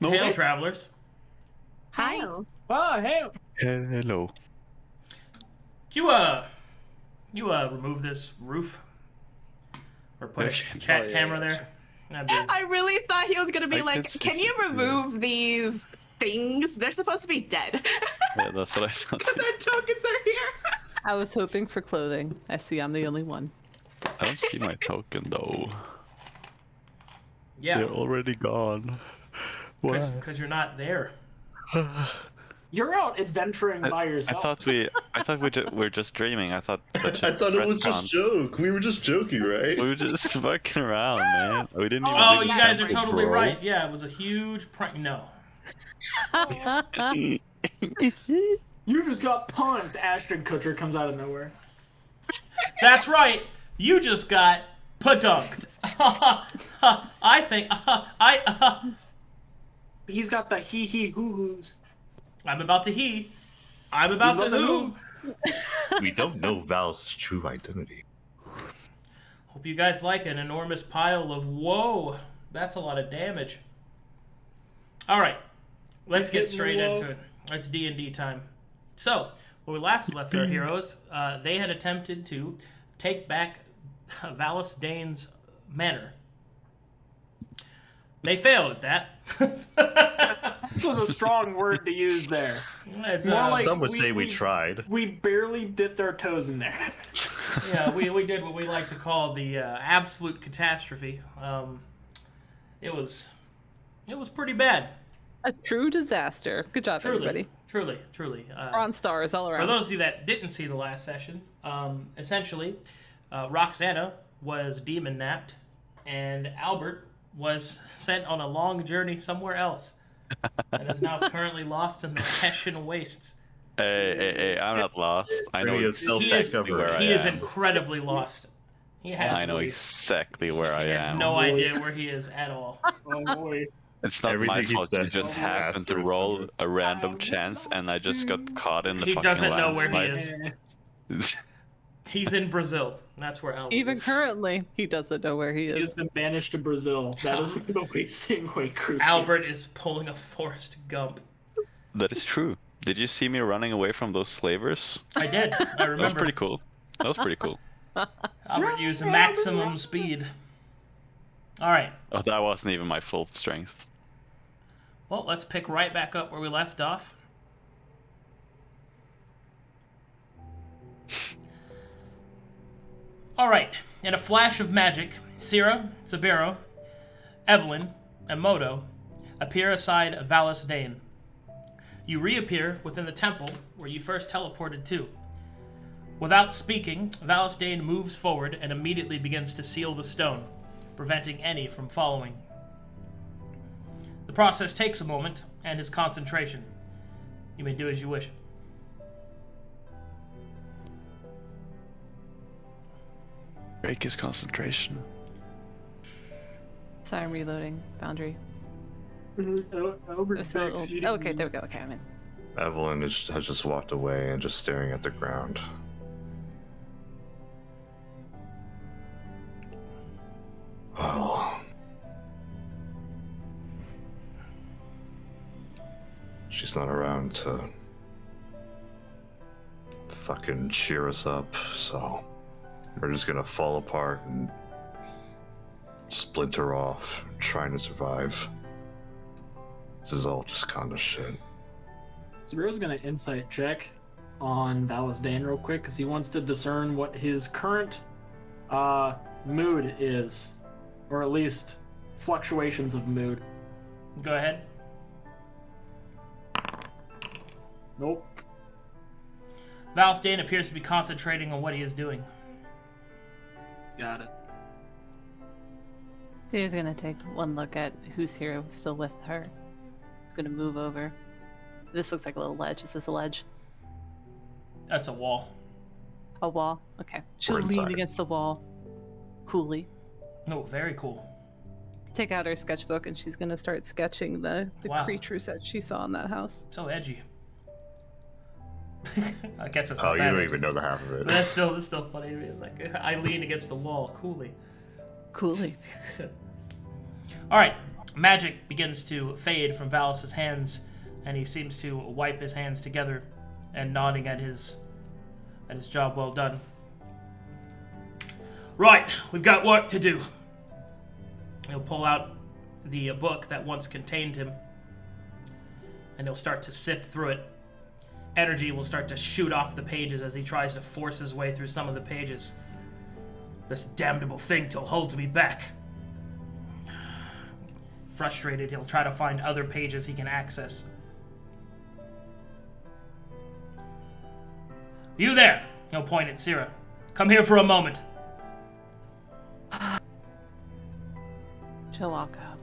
No. Hail, travelers. Hi. Oh, hey. Hello. You remove this roof? Or put a chat camera there? That'd be... I really thought he was gonna be I like, can you remove these things? They're supposed to be dead. Yeah, that's what I thought. Because our tokens are here. I was hoping for clothing. I see I'm the only one. I don't see my token though. Yeah. They're already gone. Why? Because you're not there. You're out adventuring by yourself. I thought we're just dreaming. I thought that I thought it was just joke. We were just joking, right? We were just fucking around, man. We didn't even. Oh, dig you a guys are temple, totally bro. right. Yeah, it was a huge prank. No. You just got punked. Ashton Kutcher comes out of nowhere. That's right. You just got padunked. I think He's got the hee hoo hoos. I'm about to he. I'm about to who. We don't know Val's true identity. Hope you guys like an enormous pile of whoa. That's a lot of damage. All right, let's get straight into it. It's D&D time. So, when we last left our heroes, they had attempted to take back Valas Dane's manor. They failed at that. This was a strong word to use there. It's, More like Some would say we tried. We barely dipped our toes in there. yeah, we did what we like to call the absolute catastrophe. It was pretty bad. A true disaster. Good job, everybody. Truly. We're on stars all around. For those of you that didn't see the last session, essentially, Roxanna was demon napped, and Albert was sent on a long journey somewhere else, and is now currently lost in the Hessian wastes. Hey, I'm not lost. I know exactly where I am. He is incredibly lost. I know exactly where I He has am. no idea where he is at all. Oh boy. It's not Everything my he fault. You says just is happened to disastrous. roll a random chance, and I just got caught in the He fucking doesn't know where he landslide. is. He's in Brazil. That's where Albert Even is. currently, he doesn't know where he He has is. been banished to Brazil. That is what the wasting way crew. Albert is pulling a Forrest Gump. That is true. Did you see me running away from those slavers? I did. I That was remember. pretty cool. That was pretty cool. Albert used maximum speed. All right. Oh, that wasn't even my full strength. Well, let's pick right back up where we left off. All right. In a flash of magic, Sera, Sabeiro, Evelyn, and Moto appear aside Valas Dane. You reappear within the temple where you first teleported to. Without speaking, Valas Dane moves forward and immediately begins to seal the stone, preventing any from following. The process takes a moment and is concentration. You may do as you wish. Break his concentration. Sorry, I'm reloading. Foundry. Albert It's a little... begs you Oh, to okay, there we go. Okay, I'm in. Evelyn has just walked away and just staring at the ground. Well, she's not around to fucking cheer us up, so we're just gonna fall apart and splinter off, trying to survive. This is all just kind of shit. Sabero's gonna insight check on Valas Dane real quick because he wants to discern what his current mood is, or at least fluctuations of mood. Go ahead. Nope. Valas Dane appears to be concentrating on what he is doing. Got it. He's gonna take one look at who's here still with her. He's gonna move over. This looks like a little ledge. Is this a ledge? That's a wall. A wall? Okay. She'll We're lean inside. against the wall. Coolly. No, very cool. Take out her sketchbook and she's gonna start sketching the Wow. creatures that she saw in that house. So edgy. I guess it's Oh, not you that don't edgy. even know the half of it. But that's still funny to me. It's like I lean against the wall, coolly. Coolly. All right. Magic begins to fade from Valas's hands, and he seems to wipe his hands together and nodding at his job well done. Right, we've got work to do. He'll pull out the book that once contained him, and he'll start to sift through it. Energy will start to shoot off the pages as he tries to force his way through some of the pages. This damnable thing holds me back. Frustrated, he'll try to find other pages he can access. You there! He'll point at Sera. Come here for a moment. She'll walk up.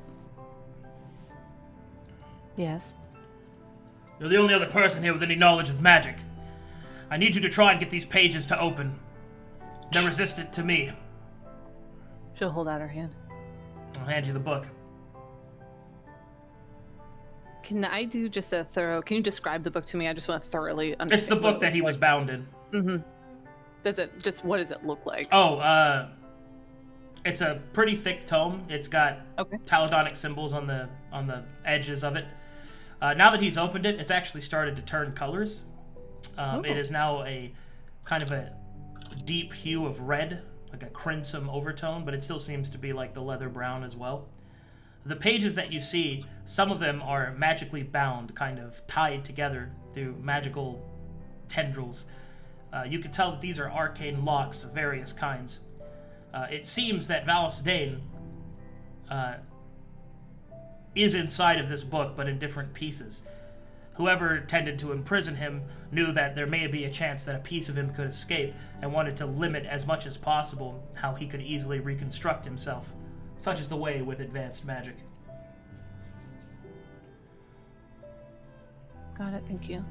Yes? You're the only other person here with any knowledge of magic. I need you to try and get these pages to open. They're resistant to me. She'll hold out her hand. I'll hand you the book. Can I do just a thorough... Can you describe the book to me? I just want to thoroughly understand. It's the book that he was bound in. Mm-hmm. What does it look like? Oh, it's a pretty thick tome. It's got Okay. Taladonic symbols on the edges of it. Now that he's opened it, it's actually started to turn colors. It is now a kind of a deep hue of red, like a crimson overtone, but it still seems to be like the leather brown as well. The pages that you see, some of them are magically bound, kind of tied together through magical tendrils. You can tell that these are arcane locks of various kinds. It seems that Valas Dane is inside of this book, but in different pieces. Whoever tended to imprison him knew that there may be a chance that a piece of him could escape, and wanted to limit as much as possible how he could easily reconstruct himself. Such is the way with advanced magic. Got it, thank you.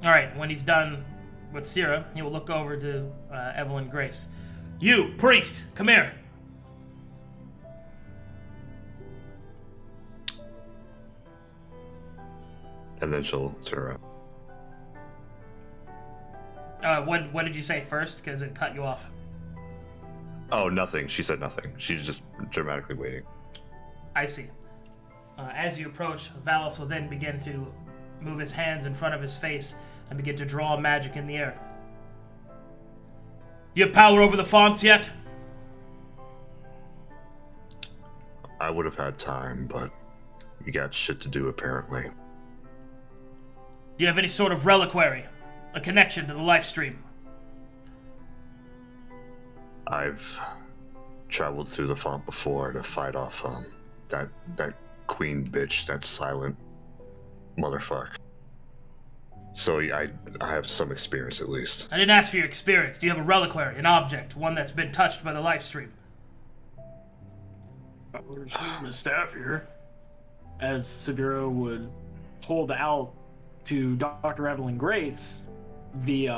Alright, when he's done with Sera, he will look over to Evelyn Grace. You, priest, come here! And then she'll turn around. What did you say first? Because it cut you off. Oh, nothing. She said nothing. She's just dramatically waiting. I see. As you approach, Valas will then begin to move his hands in front of his face and begin to draw magic in the air. You have power over the fonts yet? I would have had time, but you got shit to do apparently. Do you have any sort of reliquary? A connection to the life stream? I've traveled through the font before to fight off that queen bitch, that silent motherfucker. So I have some experience at least. I didn't ask for your experience. Do you have a reliquary, an object, one that's been touched by the life stream? We're shooting the staff here. As Severo would hold out to Dr. Evelyn Grace the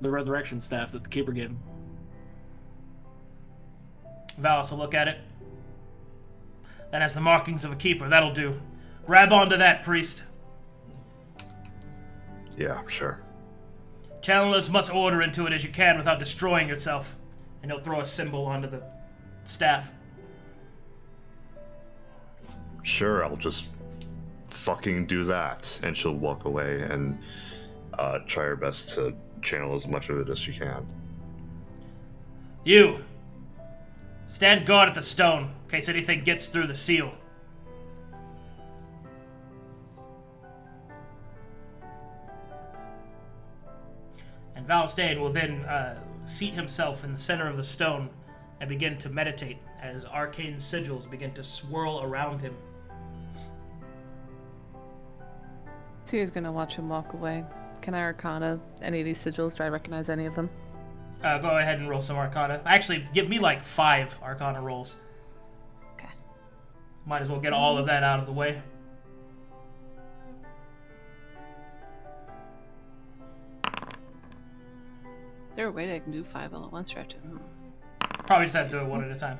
resurrection staff that the keeper gave him. Valas will look at it. That has the markings of a keeper. That'll do. Grab onto that, priest. Yeah, sure. Channel as much order into it as you can without destroying yourself. And he'll throw a symbol onto the staff. Sure, I'll just fucking do that. And she'll walk away and try her best to channel as much of it as she can. You! Stand guard at the stone, in case anything gets through the seal. And Valas Dane will then seat himself in the center of the stone and begin to meditate as arcane sigils begin to swirl around him. Sera's gonna watch him walk away. Can I Arcana any of these sigils? Do I recognize any of them? Go ahead and roll some Arcana. Actually, give me like 5 Arcana rolls. Okay. Might as well get all of that out of the way. Is there a way that I can do 5 all at once? Or Probably just have to do it one at a time.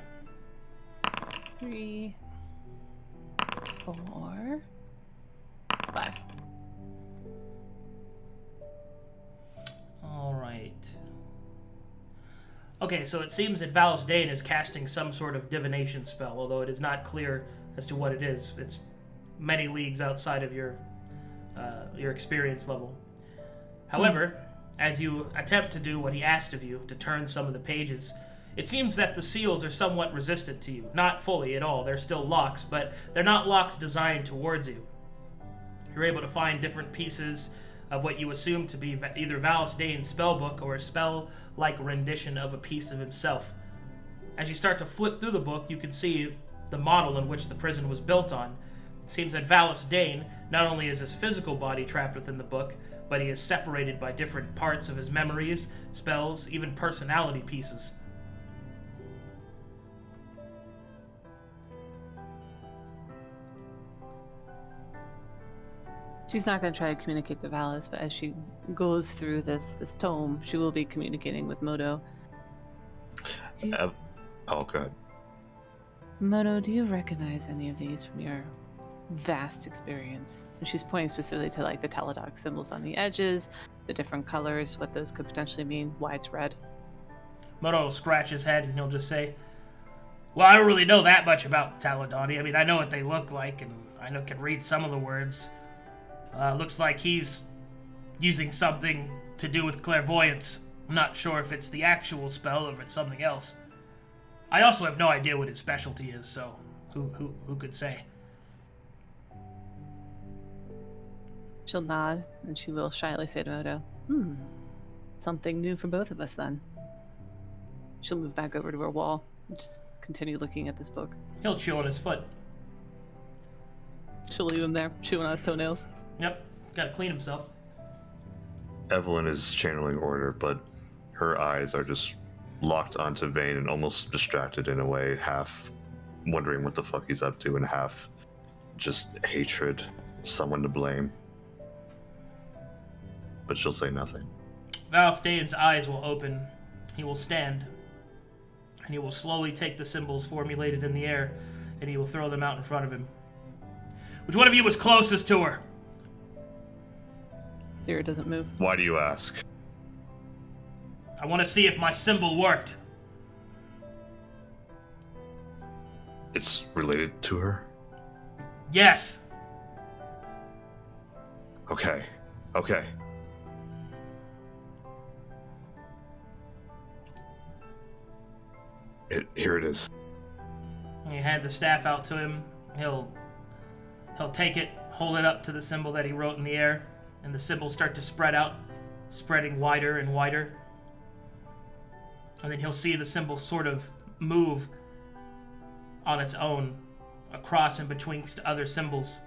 3, 4, 5. Alright. Okay, so it seems that Valas Dane is casting some sort of divination spell, although it is not clear as to what it is. It's many leagues outside of your experience level. However, as you attempt to do what he asked of you, to turn some of the pages, it seems that the seals are somewhat resistant to you. Not fully at all. They're still locks, but they're not locks designed towards you. You're able to find different pieces of what you assume to be either Valas Dane's spellbook or a spell-like rendition of a piece of himself. As you start to flip through the book, you can see the model in which the prison was built on. It seems that Valas Dane not only is his physical body trapped within the book, but he is separated by different parts of his memories, spells, even personality pieces. She's not going to try to communicate to Valas, but as she goes through this tome, she will be communicating with Moto. Oh, good. Moto, do you recognize any of these from your vast experience? And she's pointing specifically to like the Taladon symbols on the edges, the different colors, what those could potentially mean, why it's red. Moto will scratch his head and he'll just say, well, I don't really know that much about Taladoni. I mean, I know what they look like, and I can read some of the words. Looks like he's using something to do with clairvoyance. I'm not sure if it's the actual spell or if it's something else. I also have no idea what his specialty is, so who could say? She'll nod, and she will shyly say to Moto, something new for both of us then. She'll move back over to her wall and just continue looking at this book. He'll chew on his foot. She'll leave him there, chewing on his toenails. Yep, gotta clean himself. Evelyn is channeling order, but her eyes are just locked onto Vane and almost distracted in a way, half wondering what the fuck he's up to and half just hatred, someone to blame. But she'll say nothing. Valas Dane's eyes will open. He will stand. And he will slowly take the symbols formulated in the air, and he will throw them out in front of him. Which one of you was closest to her? Sera doesn't move. Why do you ask? I want to see if my symbol worked. It's related to her? Yes. Okay. Here it is. And you hand the staff out to him. He'll take it, hold it up to the symbol that he wrote in the air, and the symbols start to spread out, spreading wider and wider. And then he'll see the symbol sort of move on its own, across and between other symbols.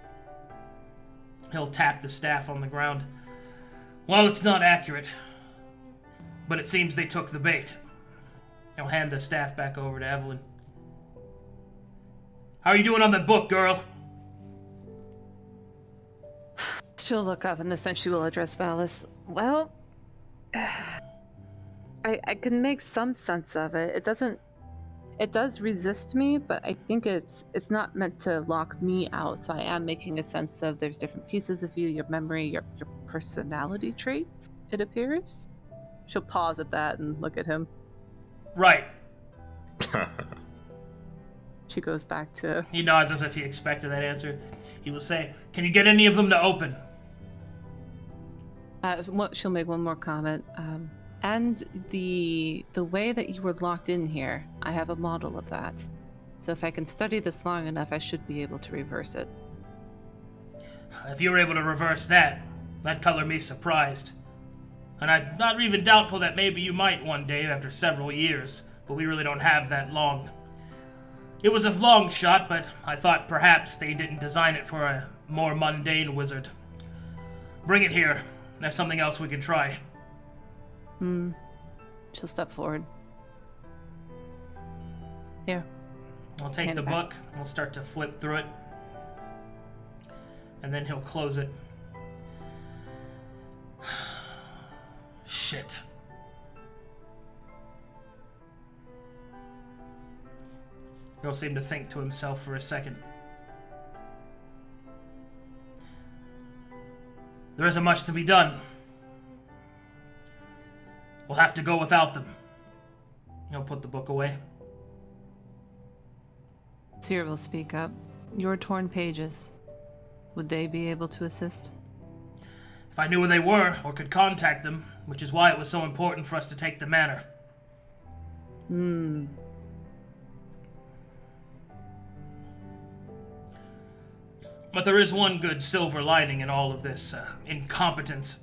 He'll tap the staff on the ground. Well, it's not accurate, but it seems they took the bait. He'll hand the staff back over to Evelyn. How are you doing on the book, girl? She'll look up and this time she will address Valas. Well, I can make some sense of it. It does resist me, but I think it's not meant to lock me out. So I am making a sense of there's different pieces of you, your memory, your personality traits, it appears. She'll pause at that and look at him. Right. She goes back to... He nods as if he expected that answer. He will say, can you get any of them to open? She'll make one more comment. And the way that you were locked in here, I have a model of that. So if I can study this long enough, I should be able to reverse it. If you were able to reverse that, that'd color me surprised. And I'm not even doubtful that maybe you might one day after several years, but we really don't have that long. It was a long shot, but I thought perhaps they didn't design it for a more mundane wizard. Bring it here. There's something else we could try. She'll step forward. Here. I'll take Hand the it back. book, we'll start to flip through it. And then he'll close it. Shit. He'll seem to think to himself for a second. There isn't much to be done. We'll have to go without them. I'll put the book away. Sera will speak up. Your torn pages. Would they be able to assist? If I knew where they were, or could contact them, which is why it was so important for us to take the manor. But there is one good silver lining in all of this incompetence.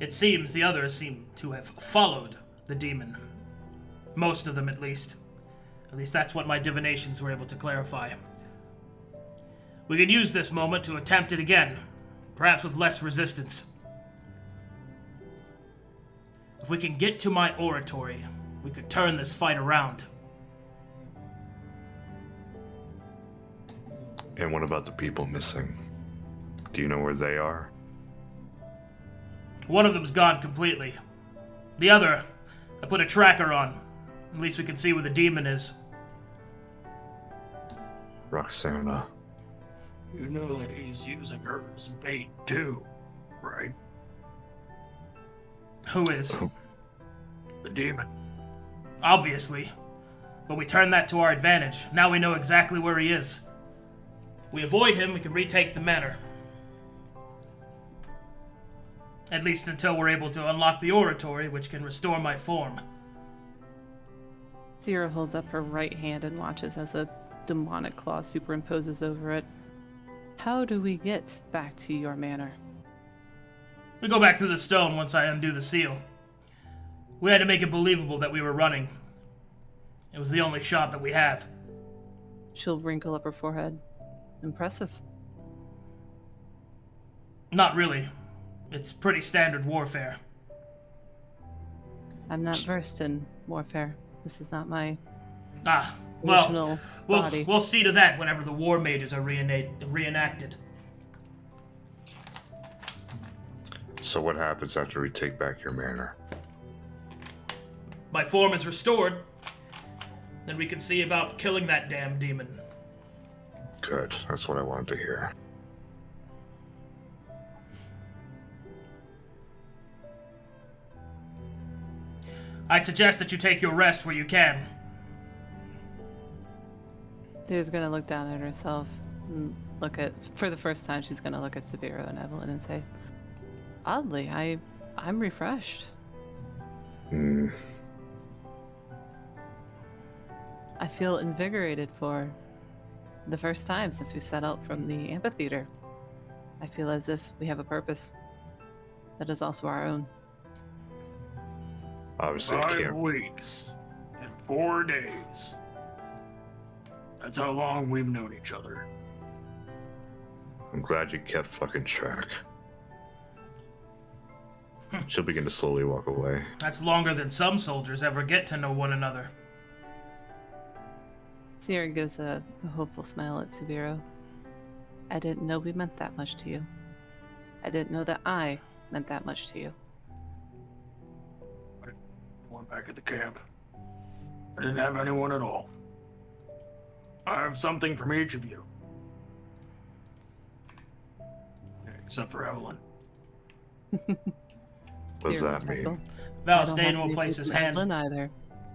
It seems the others seem to have followed the demon. Most of them, at least. At least that's what my divinations were able to clarify. We can use this moment to attempt it again, perhaps with less resistance. If we can get to my oratory, we could turn this fight around. And what about the people missing? Do you know where they are? One of them's gone completely. The other, I put a tracker on. At least we can see where the demon is. Roxanna. You know that he's using her as bait too, right? Who is? The demon. Obviously. But we turned that to our advantage. Now we know exactly where he is. We avoid him, we can retake the manor. At least until we're able to unlock the oratory, which can restore my form. Sera holds up her right hand and watches as a demonic claw superimposes over it. How do we get back to your manor? We go back through the stone once I undo the seal. We had to make it believable that we were running. It was the only shot that we have. She'll wrinkle up her forehead. Impressive. Not really. It's pretty standard warfare. I'm not versed in warfare. This is not my Well, body. we'll see to that whenever the war mages are reenacted. So what happens after we take back your manor? My form is restored. Then we can see about killing that damn demon. Good. That's what I wanted to hear. I'd suggest that you take your rest where you can. Sera's gonna look down at herself and for the first time, she's gonna look at Severo and Evelyn and say, oddly, I'm refreshed. I feel invigorated for the first time since we set out from the amphitheater. I feel as if we have a purpose that is also our own. Obviously, I 5 can't. weeks and 4 days. That's how long we've known each other. I'm glad you kept fucking track. She'll begin to slowly walk away. That's longer than some soldiers ever get to know one another. Sera gives a hopeful smile at Severo. I didn't know we meant that much to you. I didn't know that I meant that much to you. One back at the camp. I didn't have anyone at all. I have something from each of you. Except for Evelyn. What does that mean? Valas Dane will place his hand. Evelyn either.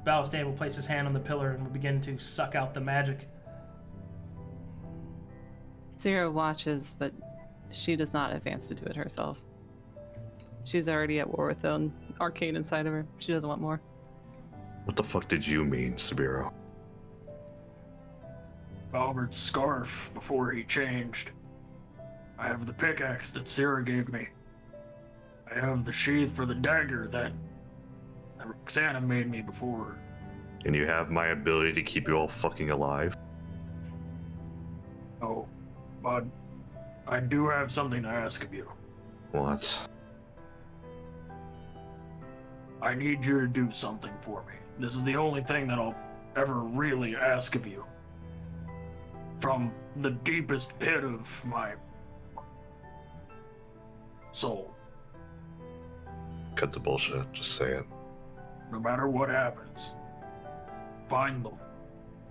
Valas Dane will place his hand on the pillar and will begin to suck out the magic. Sera watches, but she does not advance to do it herself. She's already at war with the arcane inside of her. She doesn't want more. What the fuck did you mean, Sabeiro? Albert's scarf before he changed. I have the pickaxe that Sera gave me. I have the sheath for the dagger that Roxanna made me before. And you have my ability to keep you all fucking alive? Oh, but I do have something to ask of you. What? I need you to do something for me. This is the only thing that I'll ever really ask of you. From the deepest pit of my soul. Cut the bullshit. Just say it. No matter what happens, find them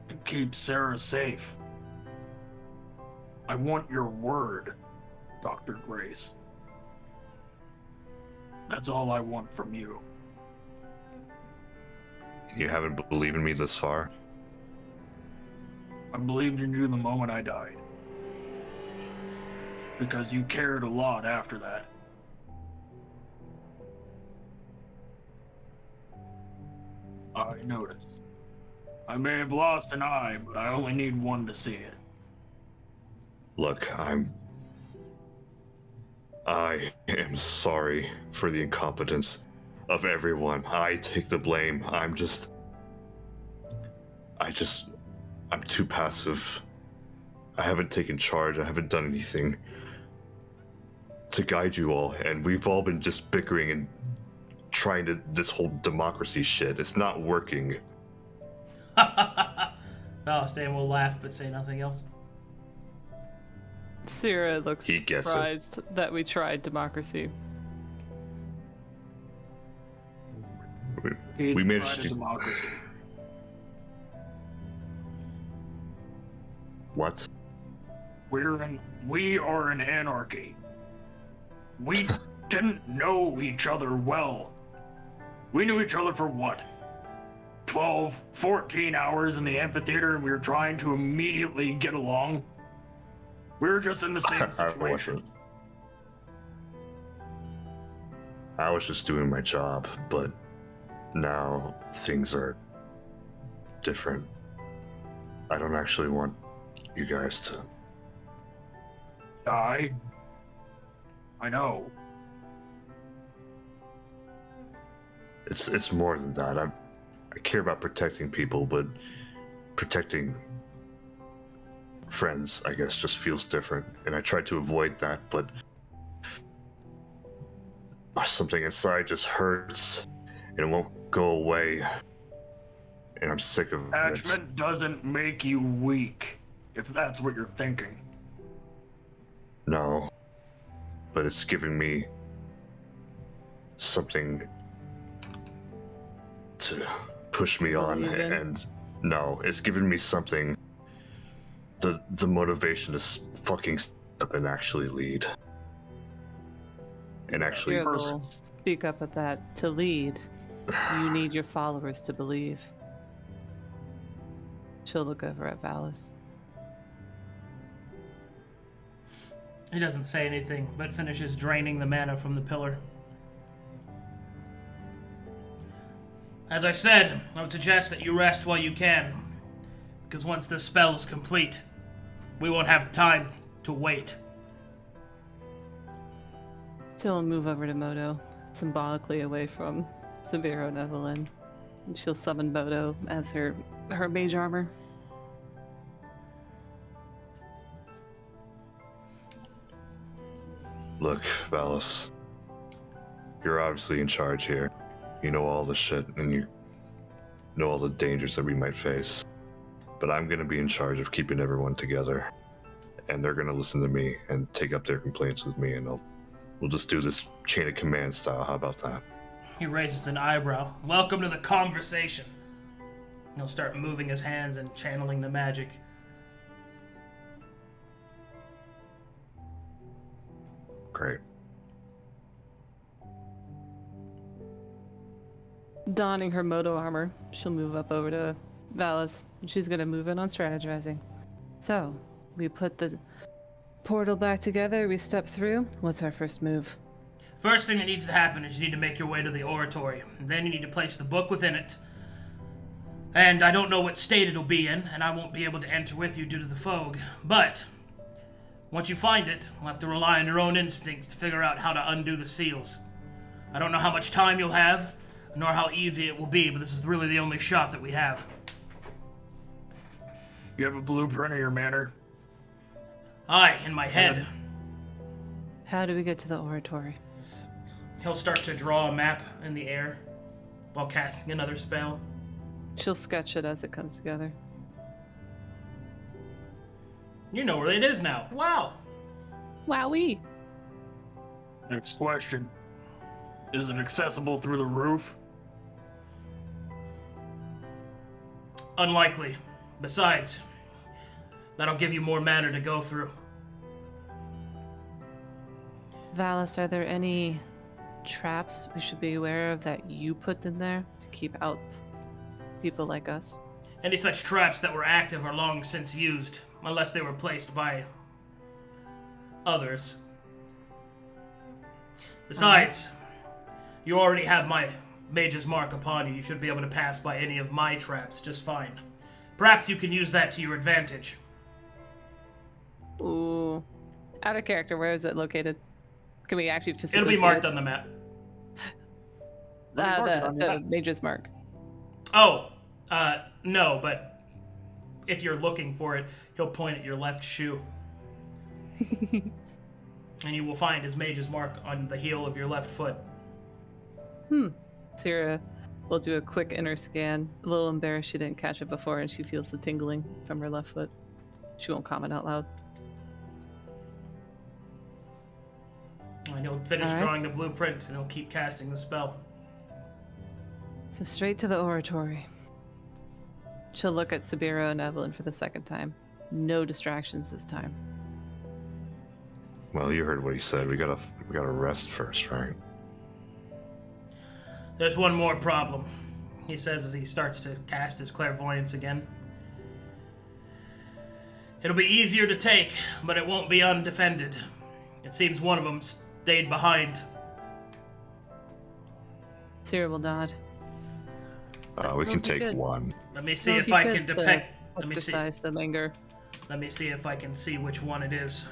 and keep Sera safe. I want your word, Dr. Grace. That's all I want from you. You haven't believed in me this far? I believed in you the moment I died. Because you cared a lot after that. I noticed. I may have lost an eye, but I only need one to see it. Look, I am sorry for the incompetence of everyone. I take the blame. I'm too passive. I haven't taken charge. I haven't done anything to guide you all, and we've all been just bickering and trying to this whole democracy shit. It's not working. Valas Dane will laugh but say nothing else. Sera looks He gets it. surprised that we tried democracy. We managed tried a to. democracy. What? We are in anarchy. We didn't know each other well. We knew each other for what? 12, 14 hours in the amphitheater, and we were trying to immediately get along. We were just in the same situation. I was just doing my job, but now things are different. I don't actually want you guys to die. I know. It's more than that. I care about protecting people, but protecting friends, I guess, just feels different. And I tried to avoid that, but something inside just hurts and it won't go away. And I'm sick of it. Attachment doesn't make you weak, if that's what you're thinking. No, but it's giving me something to push me on, believe in? and no, it's giving me something, the motivation to fucking step up and actually lead. And actually, Sera will speak up at that. To lead, you need your followers to believe. She'll look over at Valas. He doesn't say anything, but finishes draining the mana from the pillar. As I said, I would suggest that you rest while you can, because once this spell is complete, we won't have time to wait. So we'll move over to Moto, symbolically away from Severo and Evelyn. And she'll summon Moto as her mage armor. look, Valas, you're obviously in charge here. You know all the shit, and you know all the dangers that we might face. But I'm gonna be in charge of keeping everyone together. And they're gonna listen to me and take up their complaints with me, and we'll just do this chain of command style. How about that? He raises an eyebrow. Welcome to the conversation. He'll start moving his hands and channeling the magic. Great. Donning her Moto armor, she'll move up over to Valas. She's gonna move in on strategizing. So, we put the portal back together, we step through. What's our first move? First thing that needs to happen is you need to make your way to the oratory. And then you need to place the book within it. And I don't know what state it'll be in, and I won't be able to enter with you due to the fog. But once you find it, you'll have to rely on your own instincts to figure out how to undo the seals. I don't know how much time you'll have, nor how easy it will be, but this is really the only shot that we have. You have a blueprint of your manor? Aye, in my head. How do we get to the oratory? He'll start to draw a map in the air while casting another spell. She'll sketch it as it comes together. You know where it is now. Wow. Wowee! Next question. Is it accessible through the roof? Unlikely. Besides, that'll give you more mana to go through. Valas, are there any traps we should be aware of that you put in there to keep out people like us. Any such traps that were active are long since used, unless they were placed by others. Besides, you already have my mage's mark upon you. You should be able to pass by any of my traps just fine. Perhaps you can use that to your advantage. Ooh. Out of character, where is it located? Can we actually physically It'll be see marked it? on the map. The mage's mark. Oh, no, but if you're looking for it, he'll point at your left shoe. And you will find his mage's mark on the heel of your left foot. Sera will do a quick inner scan. A little embarrassed she didn't catch it before, and she feels the tingling from her left foot. She won't comment out loud. And he'll finish All right. drawing the blueprint, and he'll keep casting the spell. So straight to the oratory. She'll look at Sabeiro and Evelyn for the second time. No distractions this time. Well, you heard what he said. We gotta rest first, right? There's one more problem, he says as he starts to cast his clairvoyance again. It'll be easier to take, but it won't be undefended. It seems one of them stayed behind. Sera will nod. We can be take good. one. Let me see Well, if he I could, can depict. Exercise some anger. Let me see if I can see which one it is.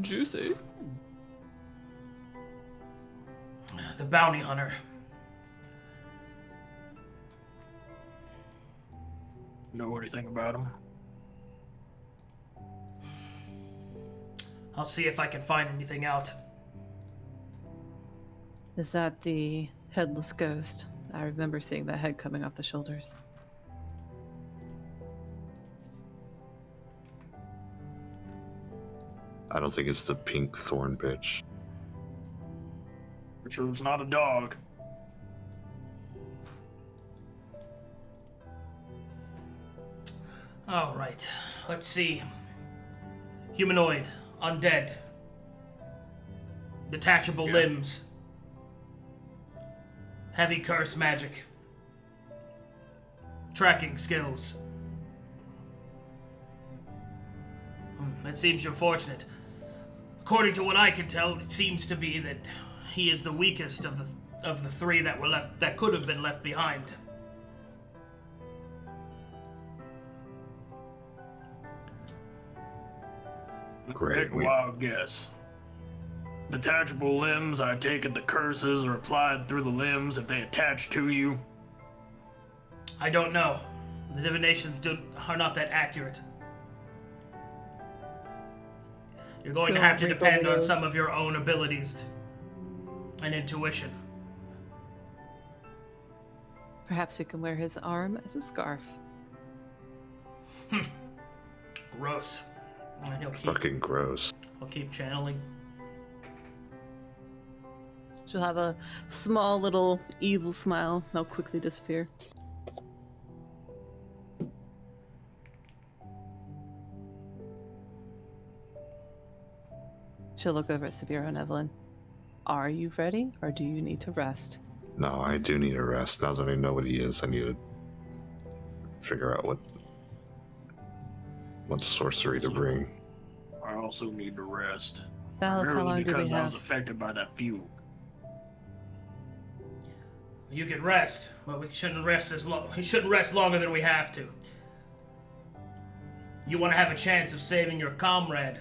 Juicy. The bounty hunter. Know anything about him? I'll see if I can find anything out. Is that the headless ghost? I remember seeing that head coming off the shoulders. I don't think it's the pink thorn bitch. For sure it's not a dog. Alright, let's see. Humanoid, undead. Detachable limbs. Heavy curse magic. Tracking skills. It seems you're fortunate. According to what I can tell, it seems to be that he is the weakest of the three that were left, that could have been left behind. Great. Take a wild guess. Detachable limbs, I take it the curses are applied through the limbs if they attach to you. I don't know. The divinations are not that accurate. You're going to have to depend on some of your own abilities and intuition. Perhaps we can wear his arm as a scarf. Gross. And Fucking gross. I'll keep channeling. She'll have a small little evil smile. They'll quickly disappear. She'll look over at Severo and Evelyn. Are you ready, or do you need to rest? No, I do need a rest. Now that I know what he is, I need to figure out what sorcery to bring. I also need to rest. Valas, how long do we because I was have? affected by that fuel. You can rest, but we shouldn't rest we shouldn't rest longer than we have to. You want to have a chance of saving your comrade,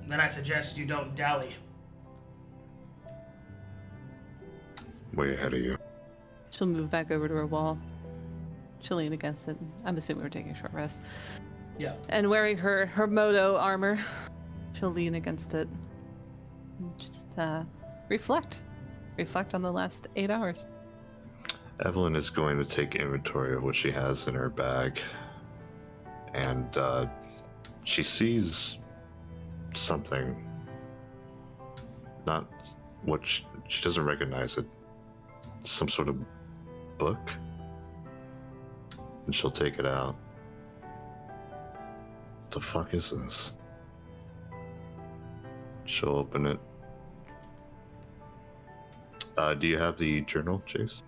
then I suggest you don't dally. Way ahead of you. She'll move back over to her wall. She'll lean against it. I'm assuming we're taking a short rest. Yeah. And wearing her Moto armor, she'll lean against it. Just reflect. Reflect on the last 8 hours. Evelyn is going to take inventory of what she has in her bag. And she sees something. Not what she doesn't recognize it. some sort of book. And she'll take it out. What the fuck is this? She'll open it. Do you have the journal, Jace?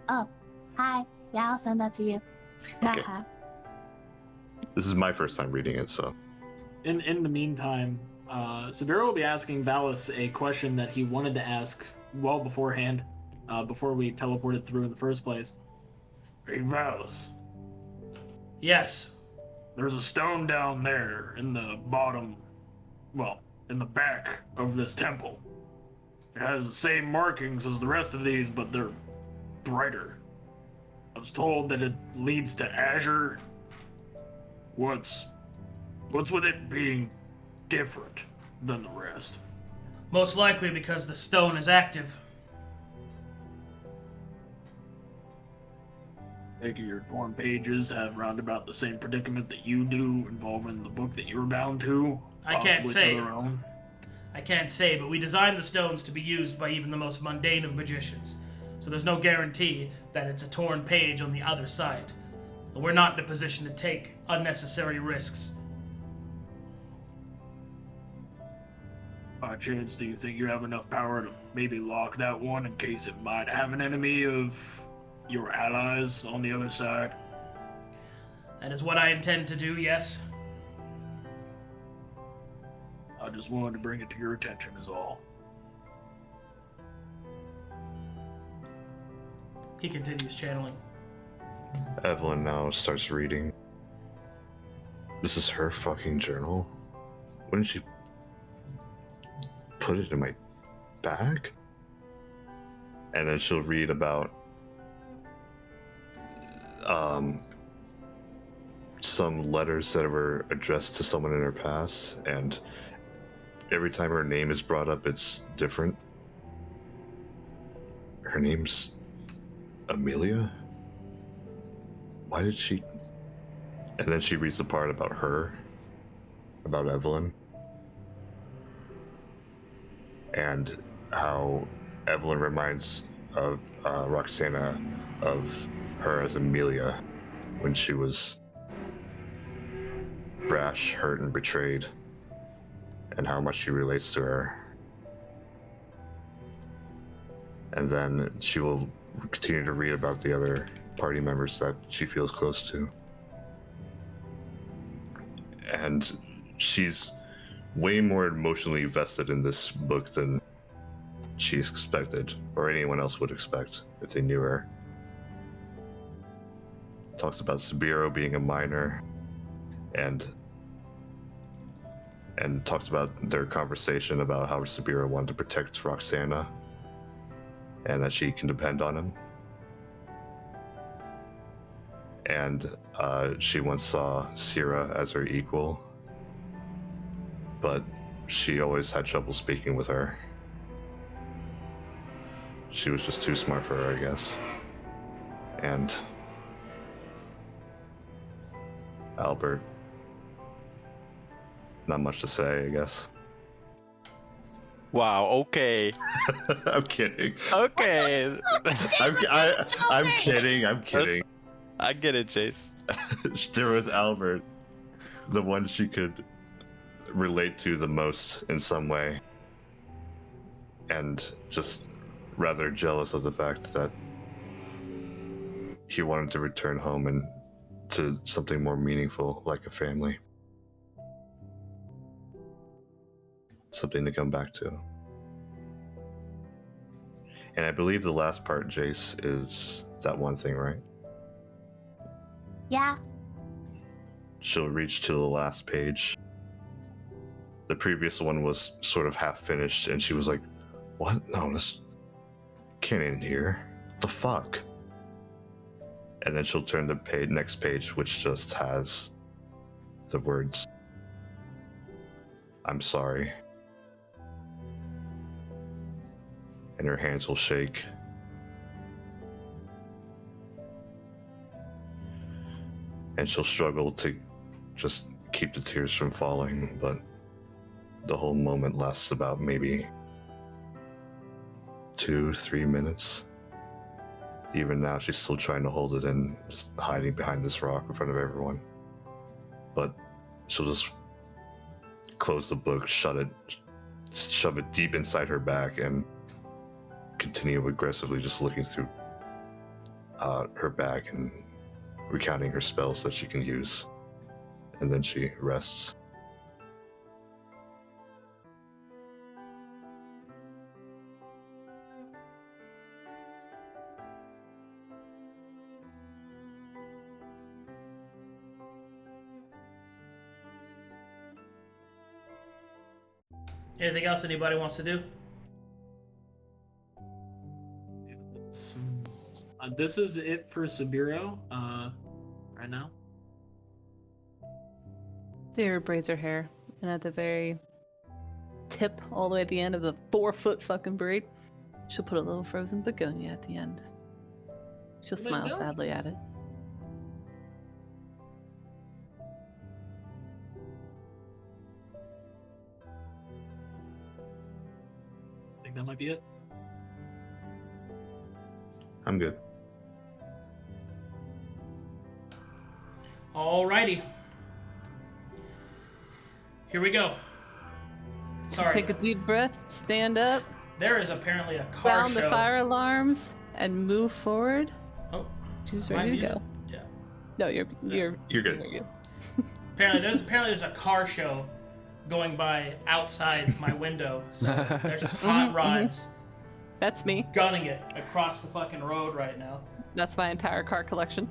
Oh, hi. Yeah, I'll send that to you. Okay. This is my first time reading it, so. In the meantime, Sabeiro will be asking Valas a question that he wanted to ask well beforehand, before we teleported through in the first place. Hey, Valas. Yes. There's a stone down there in the bottom, well, in the back of this temple. It has the same markings as the rest of these, but they're brighter. I was told that it leads to Azure. What's with it being different than the rest? Most likely because the stone is active. Take your torn pages have roundabout the same predicament that you do, involving the book that you were bound to. I can't possibly say. to their own. I can't say, but we designed the stones to be used by even the most mundane of magicians. So there's no guarantee that it's a torn page on the other side. And we're not in a position to take unnecessary risks. By chance, do you think you have enough power to maybe lock that one in case it might have an enemy of your allies on the other side? That is what I intend to do, yes. I just wanted to bring it to your attention is all. He continues channeling. Evelyn now starts reading. This is her fucking journal? Wouldn't she put it in my bag? And then she'll read about some letters that were addressed to someone in her past, and every time her name is brought up, it's different. Her name's Amelia? Why did she... And then she reads the part about her, about Evelyn, and how Evelyn reminds of Roxanna of her as Amelia when she was brash, hurt, and betrayed, and how much she relates to her. And then she will continue to read about the other party members that she feels close to. And she's way more emotionally vested in this book than she's expected, or anyone else would expect if they knew her. Talks about Sabiro being a minor, and talks about their conversation about how Sabiro wanted to protect Roxanna, and that she can depend on him. And she once saw Sera as her equal, but she always had trouble speaking with her. She was just too smart for her, I guess. And Albert, not much to say, I guess. Wow, okay. I'm kidding. Okay. I'm kidding. I get it, Jace. There was Albert, the one she could relate to the most in some way, and just rather jealous of the fact that he wanted to return home and to something more meaningful, like a family. Something to come back to. And I believe the last part, Jace, is that one thing, right? Yeah. She'll reach to the last page. The previous one was sort of half finished, and she was like, what? No, this can't end here. What the fuck? And then she'll turn the next page, which just has the words, I'm sorry. And her hands will shake. And she'll struggle to just keep the tears from falling, but the whole moment lasts about maybe 2-3 minutes. Even now, she's still trying to hold it in, just hiding behind this rock in front of everyone. But she'll just close the book, shut it, shove it deep inside her back, and continue aggressively just looking through her bag and recounting her spells that she can use. And then she rests. Anything else anybody wants to do? This is it for Sabiro, right now. Sarah braids her hair, and at the very tip, all the way at the end of the 4-foot fucking braid, she'll put a little frozen begonia at the end. She'll smile sadly at it. I think that might be it. I'm good. Alrighty. Here we go. Sorry. Take a deep breath, stand up, There is apparently a car sound show. the fire alarms, and move forward. Oh, She's am I ready to muted? go. Yeah. No, you're You're good. Apparently there's a car show going by outside my window. So there's just hot rods That's me. gunning it across the fucking road right now. That's my entire car collection.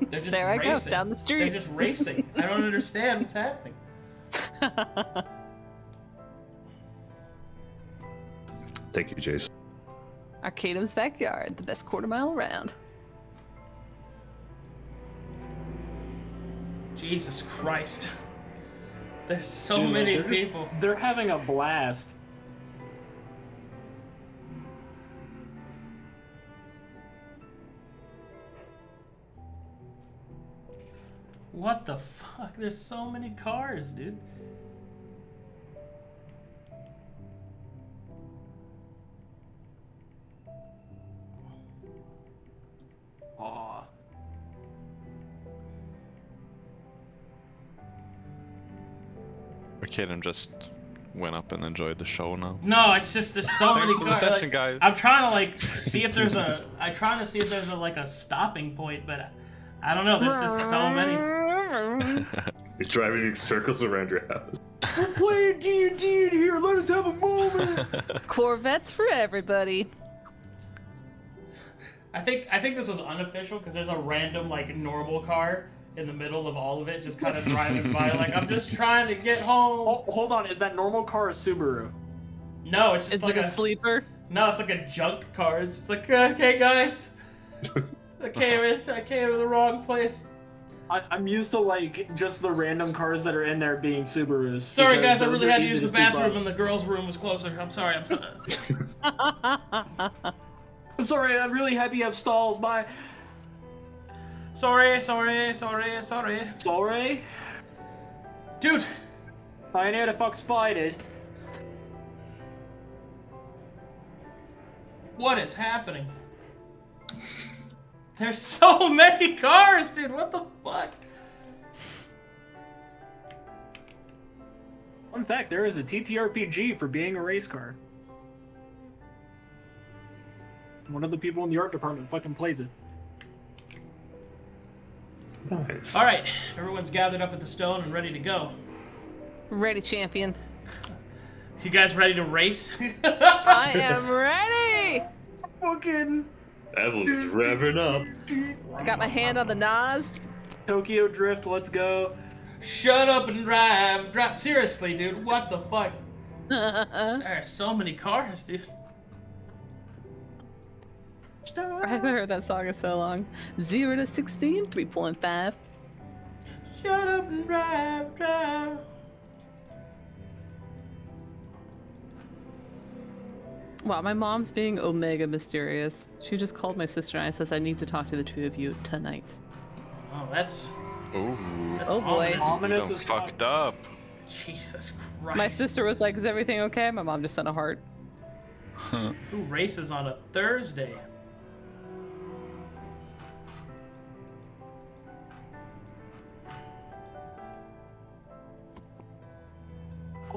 They're just There I go, racing. down the street. They're just racing. I don't understand what's happening. Thank you, Jace. Arcadum's backyard, the best quarter mile around. Jesus Christ. There's so Dude, many they're just- people. They're having a blast. What the fuck? There's so many cars, dude. Aw. Arcadum just went up and enjoyed the show now. No, it's just there's so many Thanks for the cars. session, Like, guys. I'm trying to like see if there's a. I'm trying to see if there's a like a stopping point, but I don't know. There's just so many. You're driving in circles around your house. We're playing D&D in here. Let us have a moment. Corvettes for everybody. I think this was unofficial because there's a random like normal car in the middle of all of it, just kind of driving by. Like I'm just trying to get home. Oh, hold on. Is that normal car a Subaru? No, it's just Is like it a sleeper? No, it's like a junk car. It's like okay, guys. I came in the wrong place. I'm used to like just the random cars that are in there being Subarus. Sorry, because guys. I those really are had to easy use the sweep up. bathroom, and the girls' room was closer. I'm sorry. I'm sorry. I'm sorry. I'm really happy you have stalls. Bye. Sorry. Sorry. Dude, I ain't here to fuck spiders. what is happening? There's so many cars, dude. What the fuck? Fun fact: there is a TTRPG for being a race car. One of the people in the art department fucking plays it. Nice. All right, everyone's gathered up at the stone and ready to go. Ready, champion. You guys ready to race? I am ready! Fucking Evelyn's revving up. I got my hand on the Nas. Tokyo Drift. Let's go. Shut up and drive. Drive. Seriously, dude. What the fuck? There are so many cars, dude. I haven't heard that song in so long. 0 to 16, 3.5. Shut up and drive. Wow, my mom's being omega mysterious. She just called my sister and I says I need to talk to the two of you tonight. Oh, that's Ooh. that's Oh, boy. ominous. Ominous Done as fuck. fucked up. Jesus Christ. My sister was like, "Is everything okay?" My mom just sent a heart. Who races on a Thursday?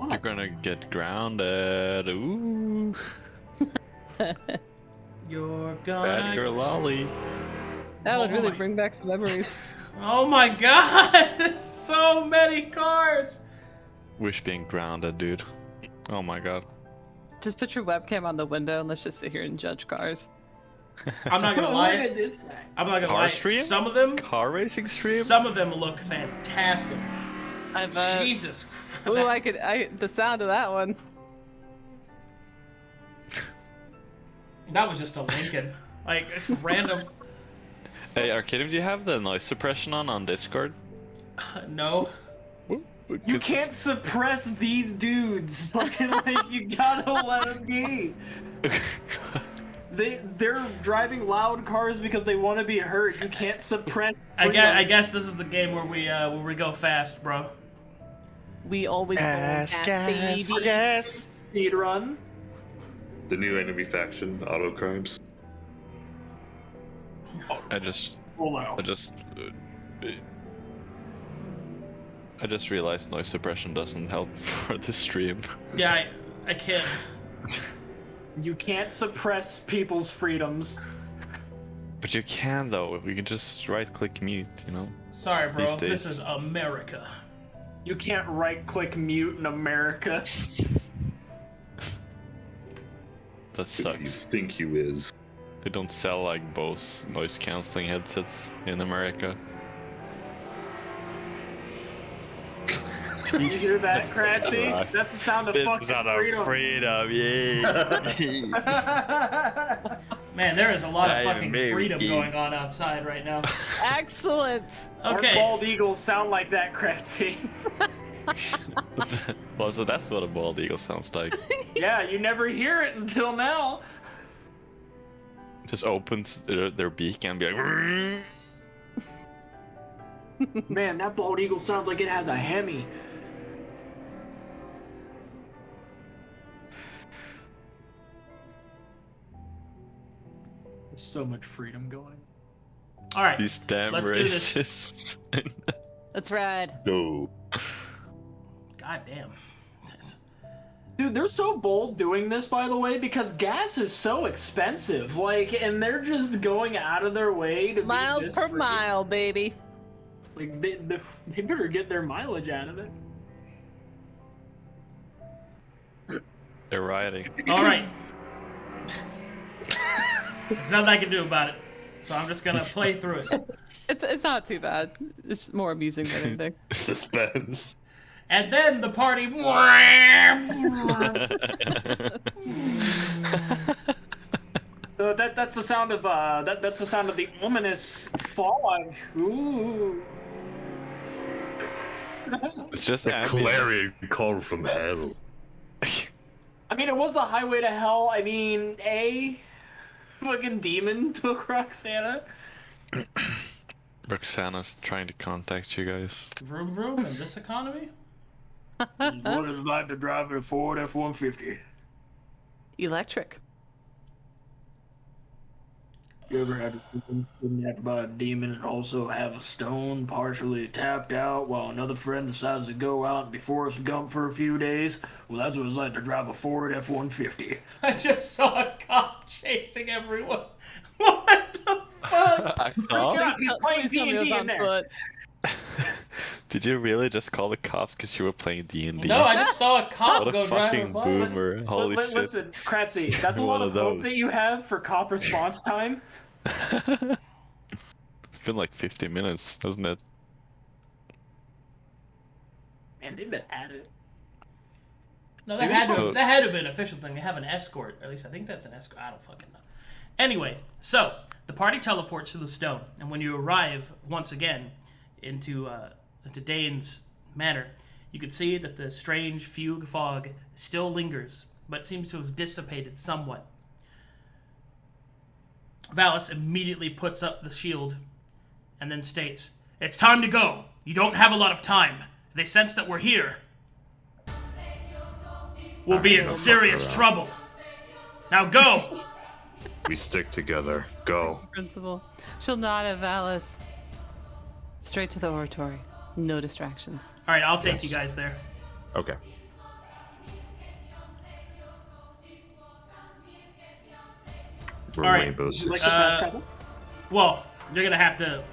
You're gonna get grounded. Ooh. You're Bad gonna... girl lolly. That would Oh really my- bring back some memories. Oh my god! So many cars! Wish being grounded, dude. Oh my god. Just put your webcam on the window and let's just sit here and judge cars. I'm not gonna Look lie. at this guy. I'm not gonna Car lie. stream? Some of them... Car racing stream? Some of them look fantastic. I've Jesus Christ. ooh, the sound of that one. That was just a Lincoln. Like, it's random. Hey, Arcadum, do you have the noise suppression on Discord? No. You can't suppress these dudes. Fucking like, you gotta let them be. They're driving loud cars because they want to be heard. You can't suppress. I guess this is the game where we go fast, bro. We always go fast, baby. gas. Speed run. The new enemy faction, auto crimes. I just realized noise suppression doesn't help for the stream. Yeah, I can't. You can't suppress people's freedoms. But you can though. We can just right-click mute, you know. Sorry, bro. These days. This is America. You can't right-click mute in America. That Who do you sucks. think you is? They don't sell like Bose noise cancelling headsets in America. You hear that, Cratzzy? Right. That's the sound of This fucking is out freedom. of freedom, yeah. Man, there is a lot of I'm fucking freedom American. going on outside right now. Excellent. Our Okay. bald eagles sound like that, Cratzzy. Well, so that's what a bald eagle sounds like. Yeah, you never hear it until now. Just opens their beak and be like. Man, that bald eagle sounds like it has a Hemi. There's so much freedom going. All right. These damn Let's do this. racists. Let's ride. No. God damn. Dude, they're so bold doing this, by the way, because gas is so expensive. Like, and they're just going out of their way to be Miles this per free. mile, baby. Like, they better get their mileage out of it. They're rioting. All right. There's nothing I can do about it, so I'm just gonna play through it. It's not too bad. It's more amusing than anything. Suspense. And then the party. That's the sound of that's the sound of the ominous fog. Ooh. It's just The ambience. clarion call from hell. I mean, it was the highway to hell. I mean, a fucking demon took Roxanna. Roxanna's trying to contact you guys. Vroom vroom in this economy? What is it like to drive a Ford F-150? Electric. You ever had to freaking kidnapped by a demon and also have a stone partially tapped out while another friend decides to go out and be Forrest Gump for a few days? Well, that's what it's like to drive a Ford F-150. I just saw a cop chasing everyone. What the fuck? A cop? Yeah, he's playing Please tell me it was D&D in on there. foot. Did you really just call the cops because you were playing D&D? No, I just saw a cop What go a driving fucking by. boomer. Holy shit. Listen, Cratzzy, that's a One lot of of hope those. that you have for cop response time. It's been like 50 minutes, hasn't it? Man, they've been at it. No, that had to have been an official thing. They have an escort. Or at least I think that's an escort. I don't fucking know. Anyway, so the party teleports to the stone, and when you arrive once again into Dane's manor, you can see that the strange fugue fog still lingers, but seems to have dissipated somewhat. Valas immediately puts up the shield and then states, "It's time to go. You don't have a lot of time. They sense that we're here. we'll be in no serious mucker trouble. Now go! We stick together. Go. Principal. She'll nod at Valas. Straight to the oratory. No distractions. All right, I'll take Yes. you guys there. Okay. We're All right. Rainbow Would you like Six. to fast travel? Well, you're gonna have to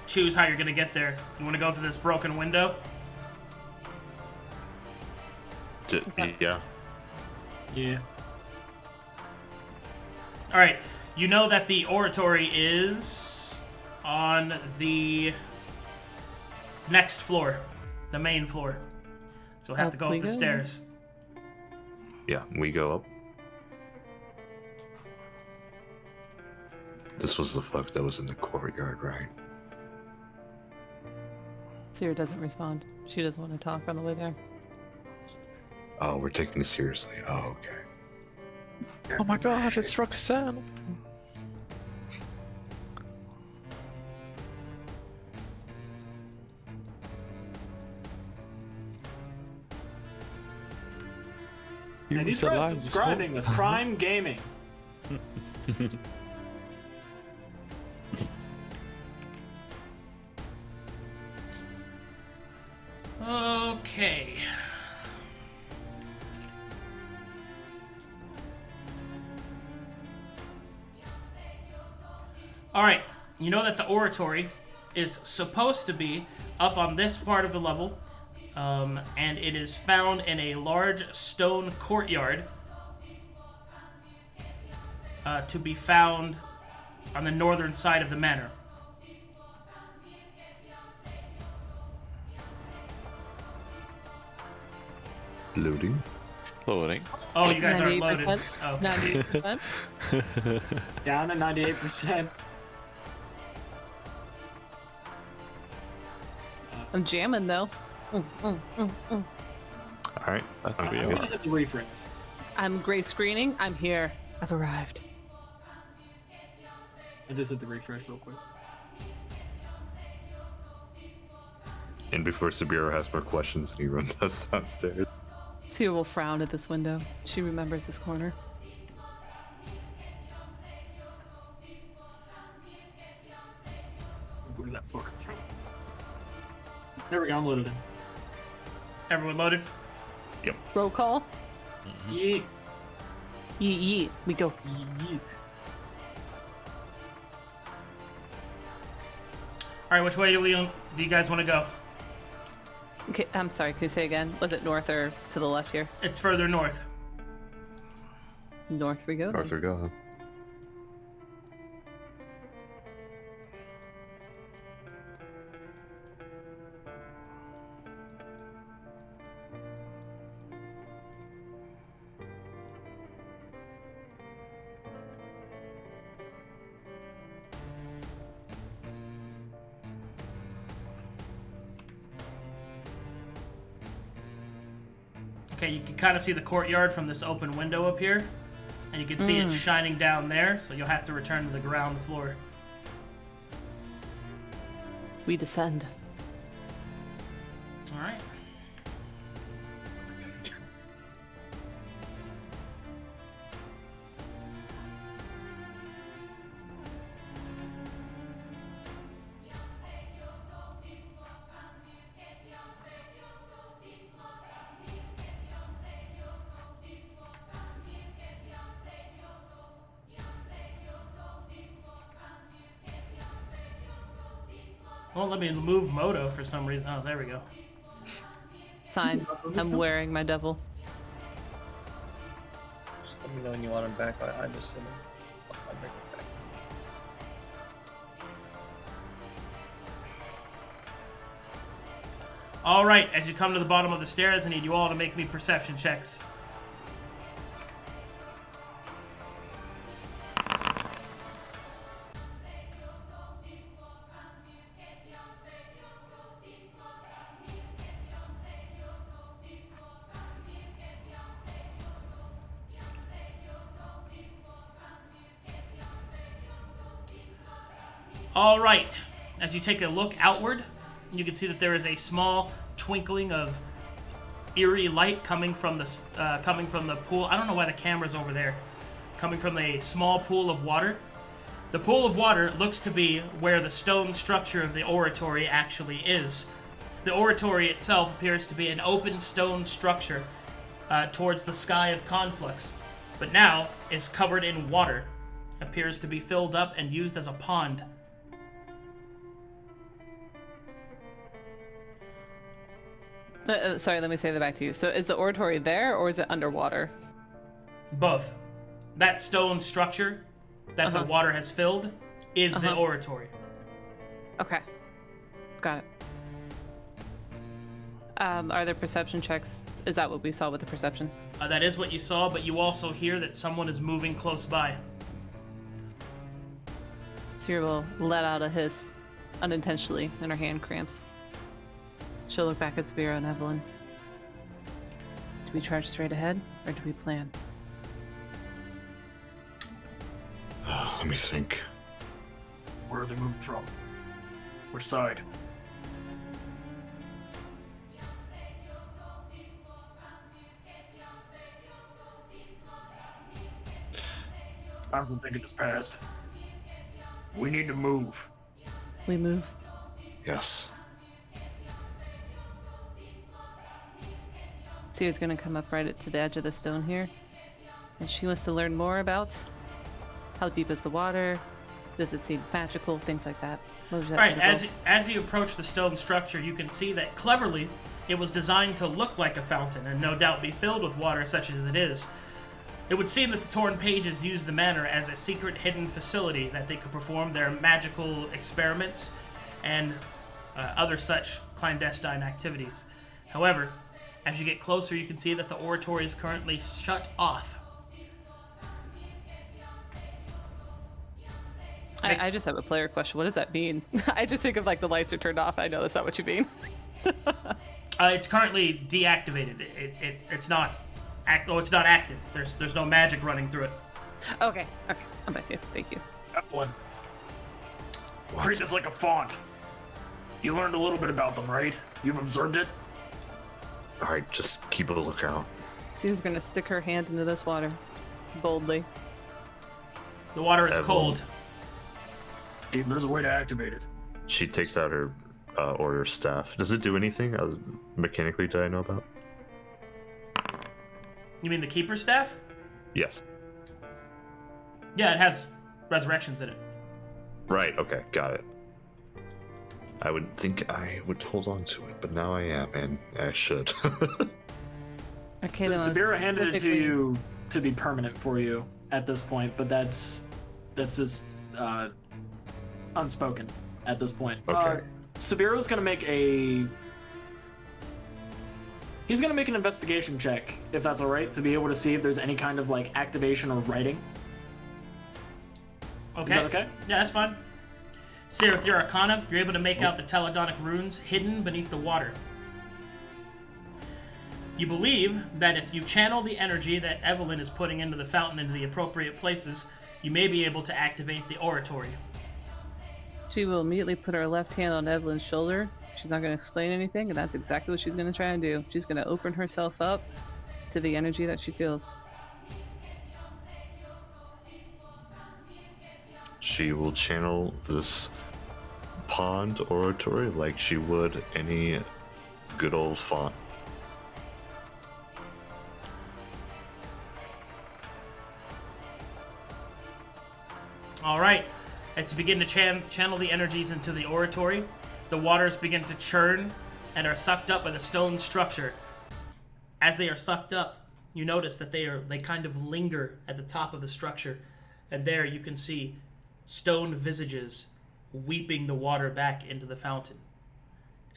choose how you're gonna get there. You want to go through this broken window? Yeah. Yeah. All right. You know that the oratory is on the next floor, the main floor. So we'll have to go Up we up the go. stairs. Yeah, we go up. This was the fuck that was in the courtyard, right? Sera doesn't respond. She doesn't want to talk on the way there. Oh, we're taking it seriously. Oh, okay. Oh my god, it's Roxanna. And he tried subscribing with Prime Gaming. Okay. All right. You know that the oratory is supposed to be up on this part of the level, and it is found in a large stone courtyard to be found on the northern side of the manor. Loading. Loading. Oh, you guys aren't 98%. loaded. Oh. 98%. Down to 98%. I'm jamming though. All right. That'll be I'm okay. gonna hit the refresh. I'm gray screening. I'm here. I've arrived. I just hit the refresh real quick. And before Sabiro has more questions, he runs us downstairs. Sera will frown at this window. She remembers this corner. Where that fucker from? There we go, I'm loaded in. Everyone loaded? Roll call. Yeet. Yeet yeet. We go. Yeet. All right, which way do you guys want to go? Okay, I'm sorry. Can you say again? Was it north or to the left here? It's further north. North we go. then. Arthur, go. Okay, you can kind of see the courtyard from this open window up here, and you can see it shining down there, so you'll have to return to the ground floor. We descend. All right. Won't let me move Moto for some reason. Oh, there we go. Fine. I'm wearing my devil. Just let me know when you want him back. I just said I'll bring him back. All right, as you come to the bottom of the stairs, I need you all to make me perception checks. All right, as you take a look outward, you can see that there is a small twinkling of eerie light coming from the pool. I don't know why the camera's over there. Coming from a small pool of water. The pool of water looks to be where the stone structure of the oratory actually is. The oratory itself appears to be an open stone structure towards the sky of Conflux, but now is covered in water. Appears to be filled up and used as a pond. Sorry, let me say that back to you. So is the oratory there, or is it underwater? Both. That stone structure that the water has filled is the oratory. Okay. Got it. Are there perception checks? Is that what we saw with the perception? That is what you saw, but you also hear that someone is moving close by. Sera will let out a hiss unintentionally, and her hand cramps. She'll look back at Severo and Evelyn. Do we charge straight ahead, or do we plan? Let me think. Where are they moving from? Which side? Time for thinking is past. We need to move. We move. Yes. Sera's gonna come up right to the edge of the stone here, and she wants to learn more about how deep is the water, does it seem magical, things like that. Alright, as you approach the stone structure, you can see that cleverly it was designed to look like a fountain and no doubt be filled with water such as it is. It would seem that the Torn Pages used the manor as a secret hidden facility that they could perform their magical experiments and other such clandestine activities. However, as you get closer, you can see that the oratory is currently shut off. I just have a player question. What does that mean? I just think of like the lights are turned off. I know that's not what you mean. It's currently deactivated. It's not active. There's no magic running through it. Okay, I'm back to you. Thank you. Evelyn. Treat this like a font. You learned a little bit about them, right? You've observed it? Alright, just keep a lookout. Sera's gonna stick her hand into this water, boldly. The water is Evelyn. cold. See if there's a way to activate it. She takes out her order staff. Does it do anything mechanically that I know about? You mean the keeper's staff? Yes. Yeah, it has resurrections in it. Right, okay, got it. I would think I would hold on to it, but now I am, and I should. Arcadum Sabira handed it to you to be permanent for you at this point, but that's just unspoken at this point. Okay. Sabiro's gonna make He's gonna make an investigation check, if that's alright, to be able to see if there's any kind of like activation or writing. Okay. Is that okay? Yeah, that's fine. Sera, with your Arcana, you're able to make out the Taladonic runes hidden beneath the water. You believe that if you channel the energy that Evelyn is putting into the fountain into the appropriate places, you may be able to activate the oratory. She will immediately put her left hand on Evelyn's shoulder. She's not going to explain anything, and that's exactly what she's going to try and do. She's going to open herself up to the energy that she feels. She will channel this pond oratory like she would any good old font. All right. As you begin to channel the energies into the oratory, the waters begin to churn and are sucked up by the stone structure. As they are sucked up, you notice that they kind of linger at the top of the structure, and there you can see stone visages weeping the water back into the fountain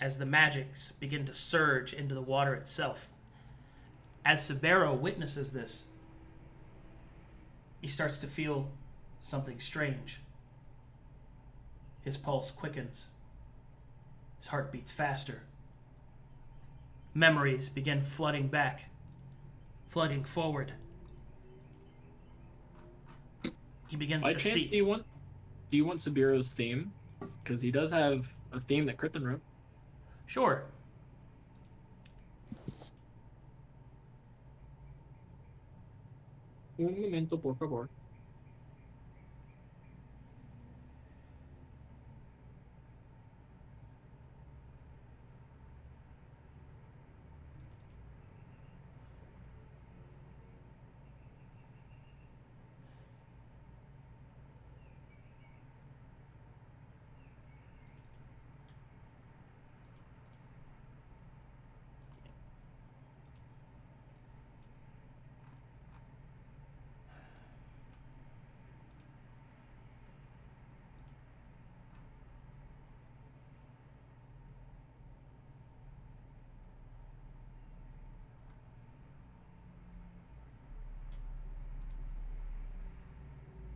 as the magics begin to surge into the water itself. As Severo witnesses this, he starts to feel something strange. His pulse quickens. His heart beats faster. Memories begin flooding back, flooding forward. He begins By to chance, see. do you want Sabiro's theme? Because he does have a theme that Krypten wrote. Sure. Un momento, por favor.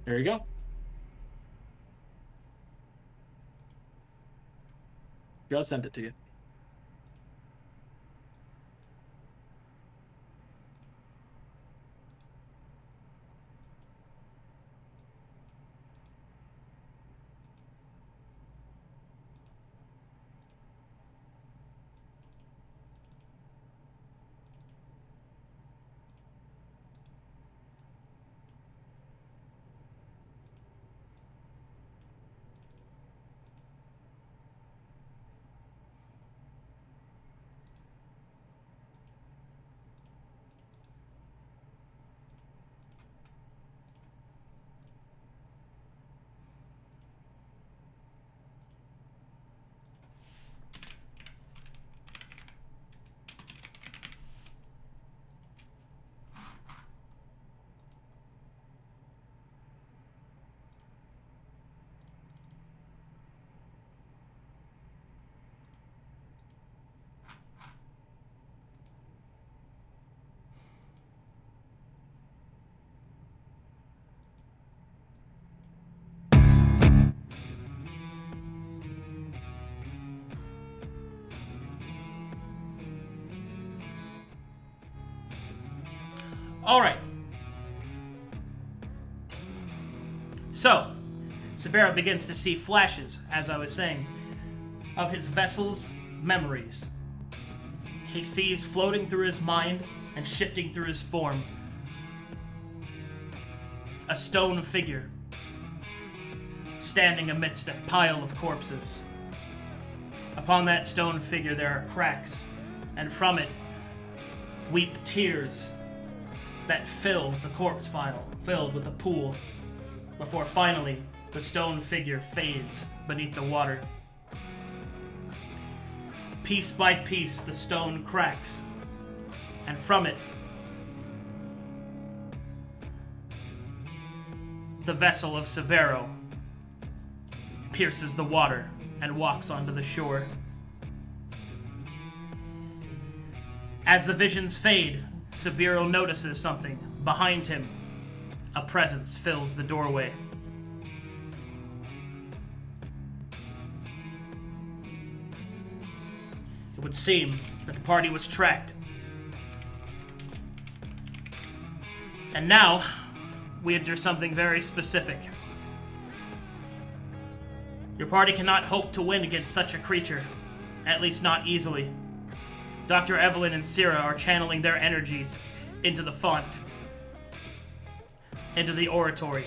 There you go. Just sent it to you. All right. So, Sabero begins to see flashes, as I was saying, of his vessel's memories. He sees floating through his mind and shifting through his form a stone figure standing amidst a pile of corpses. Upon that stone figure there are cracks, and from it weep tears that fill the corpse pile, filled with a pool, before finally the stone figure fades beneath the water. Piece by piece the stone cracks, and from it the vessel of Severo pierces the water and walks onto the shore. As the visions fade, Sabero notices something behind him. A presence fills the doorway. It would seem that the party was tracked. And now, we enter something very specific. Your party cannot hope to win against such a creature, at least not easily. Dr. Evelyn and Sera are channeling their energies into the font, into the oratory.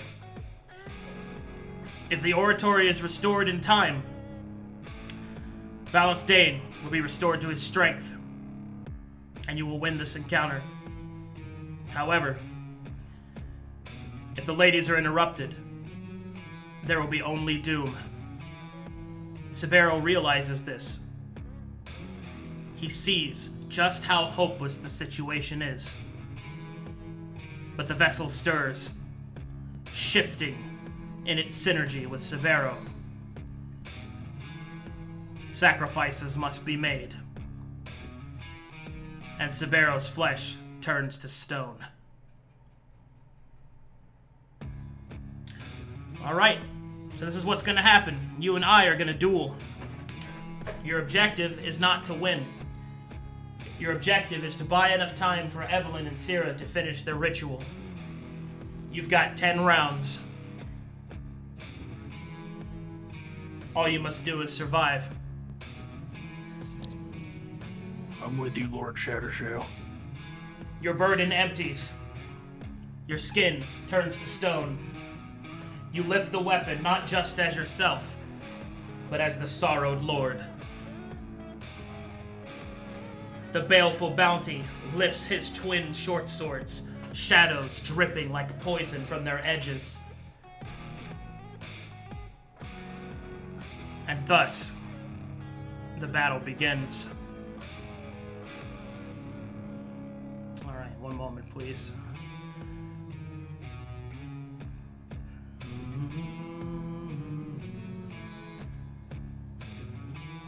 If the oratory is restored in time, Valas Dane will be restored to his strength, and you will win this encounter. However, if the ladies are interrupted, there will be only doom. Sabeiro realizes this. He sees just how hopeless the situation is. But the vessel stirs, shifting in its synergy with Severo. Sacrifices must be made, and Sabero's flesh turns to stone. Alright, so this is what's gonna happen. You and I are gonna duel. Your objective is not to win. Your objective is to buy enough time for Evelyn and Sera to finish their ritual. You've got 10 rounds. All you must do is survive. I'm with you, Lord Shattershail. Your burden empties. Your skin turns to stone. You lift the weapon not just as yourself, but as the sorrowed lord. The baleful bounty lifts his twin short swords, shadows dripping like poison from their edges. And thus, the battle begins. Alright, one moment, please.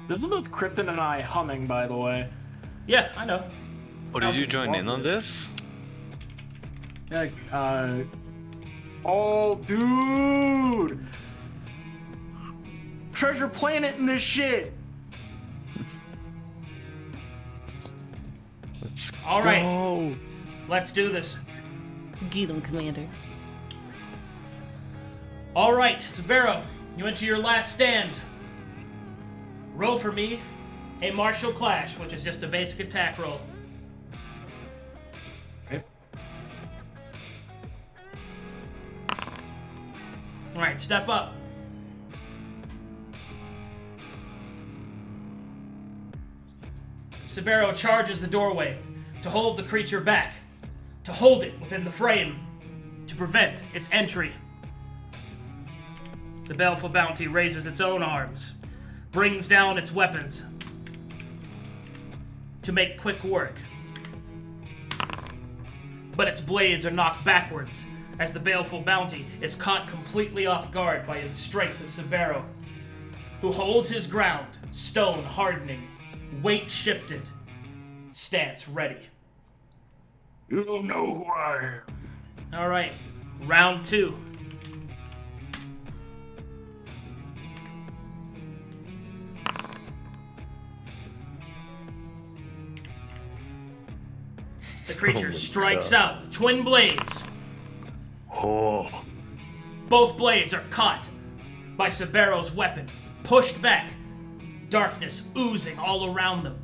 This is with Krypten and I humming, by the way. Yeah, I know. Oh, did you join in on this? Yeah, oh, dude! Treasure Planet in this shit! Let's All right. go. Let's do this. Get him, Commander. All right, Severo, you enter your last stand. Roll for me a martial clash, which is just a basic attack roll. Okay. All right, step up. Sabero charges the doorway to hold the creature back, to hold it within the frame, to prevent its entry. The baleful bounty raises its own arms, brings down its weapons to make quick work. But its blades are knocked backwards as the baleful bounty is caught completely off guard by the strength of Sabero, who holds his ground, stone hardening, weight shifted, stance ready. You don't know who I am. All right, round 2. The creature strikes out with twin blades. Oh, Both blades are caught by Sabero's weapon, pushed back, darkness oozing all around them.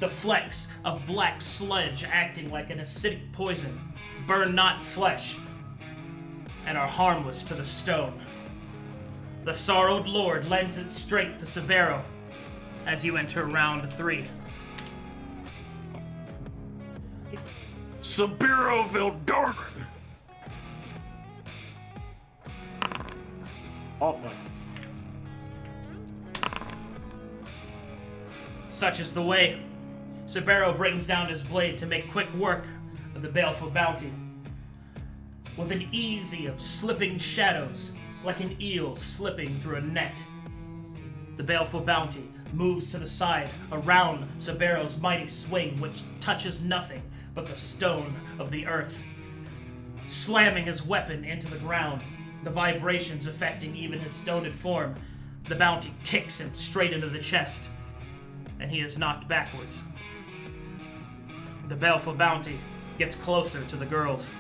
The flecks of black sludge acting like an acidic poison burn not flesh and are harmless to the stone. The sorrowed lord lends its strength to Severo as you enter round 3. Sabiro Vildarman! Awful. Such is the way. Severo brings down his blade to make quick work of the baleful bounty. With an easy of slipping shadows, like an eel slipping through a net, the baleful bounty moves to the side around Sabero's mighty swing, which touches nothing but the stone of the earth. Slamming his weapon into the ground, the vibrations affecting even his stoned form, the bounty kicks him straight into the chest, and he is knocked backwards. The baleful bounty gets closer to the girls.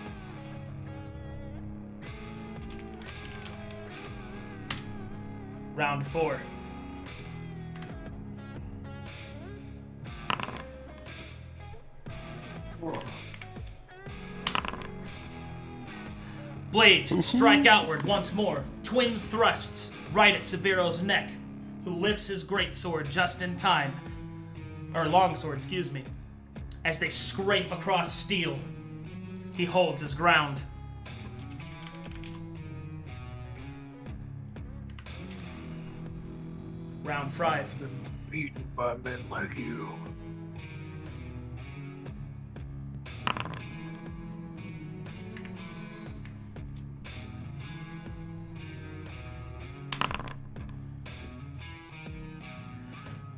Round 4. Blades strike outward once more, twin thrusts right at Sabero's neck, who lifts his greatsword just in time, or longsword, excuse me, as they scrape across steel. He holds his ground. Round 5. Beaten by men like you.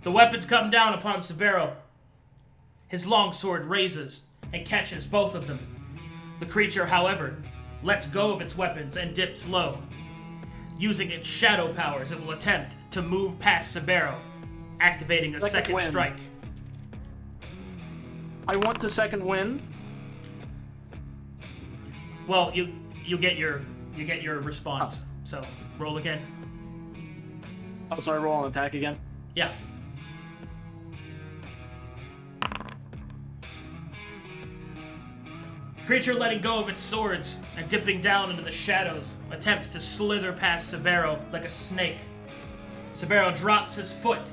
The weapons come down upon Severo. His longsword raises and catches both of them. The creature, however, lets go of its weapons and dips low. Using its shadow powers, it will attempt to move past Severo, activating a second wind. strike. I want the second wind. Well, you get your response. So roll again. Oh, sorry, roll an attack again. Yeah. Creature letting go of its swords and dipping down into the shadows attempts to slither past Severo like a snake. Severo drops his foot,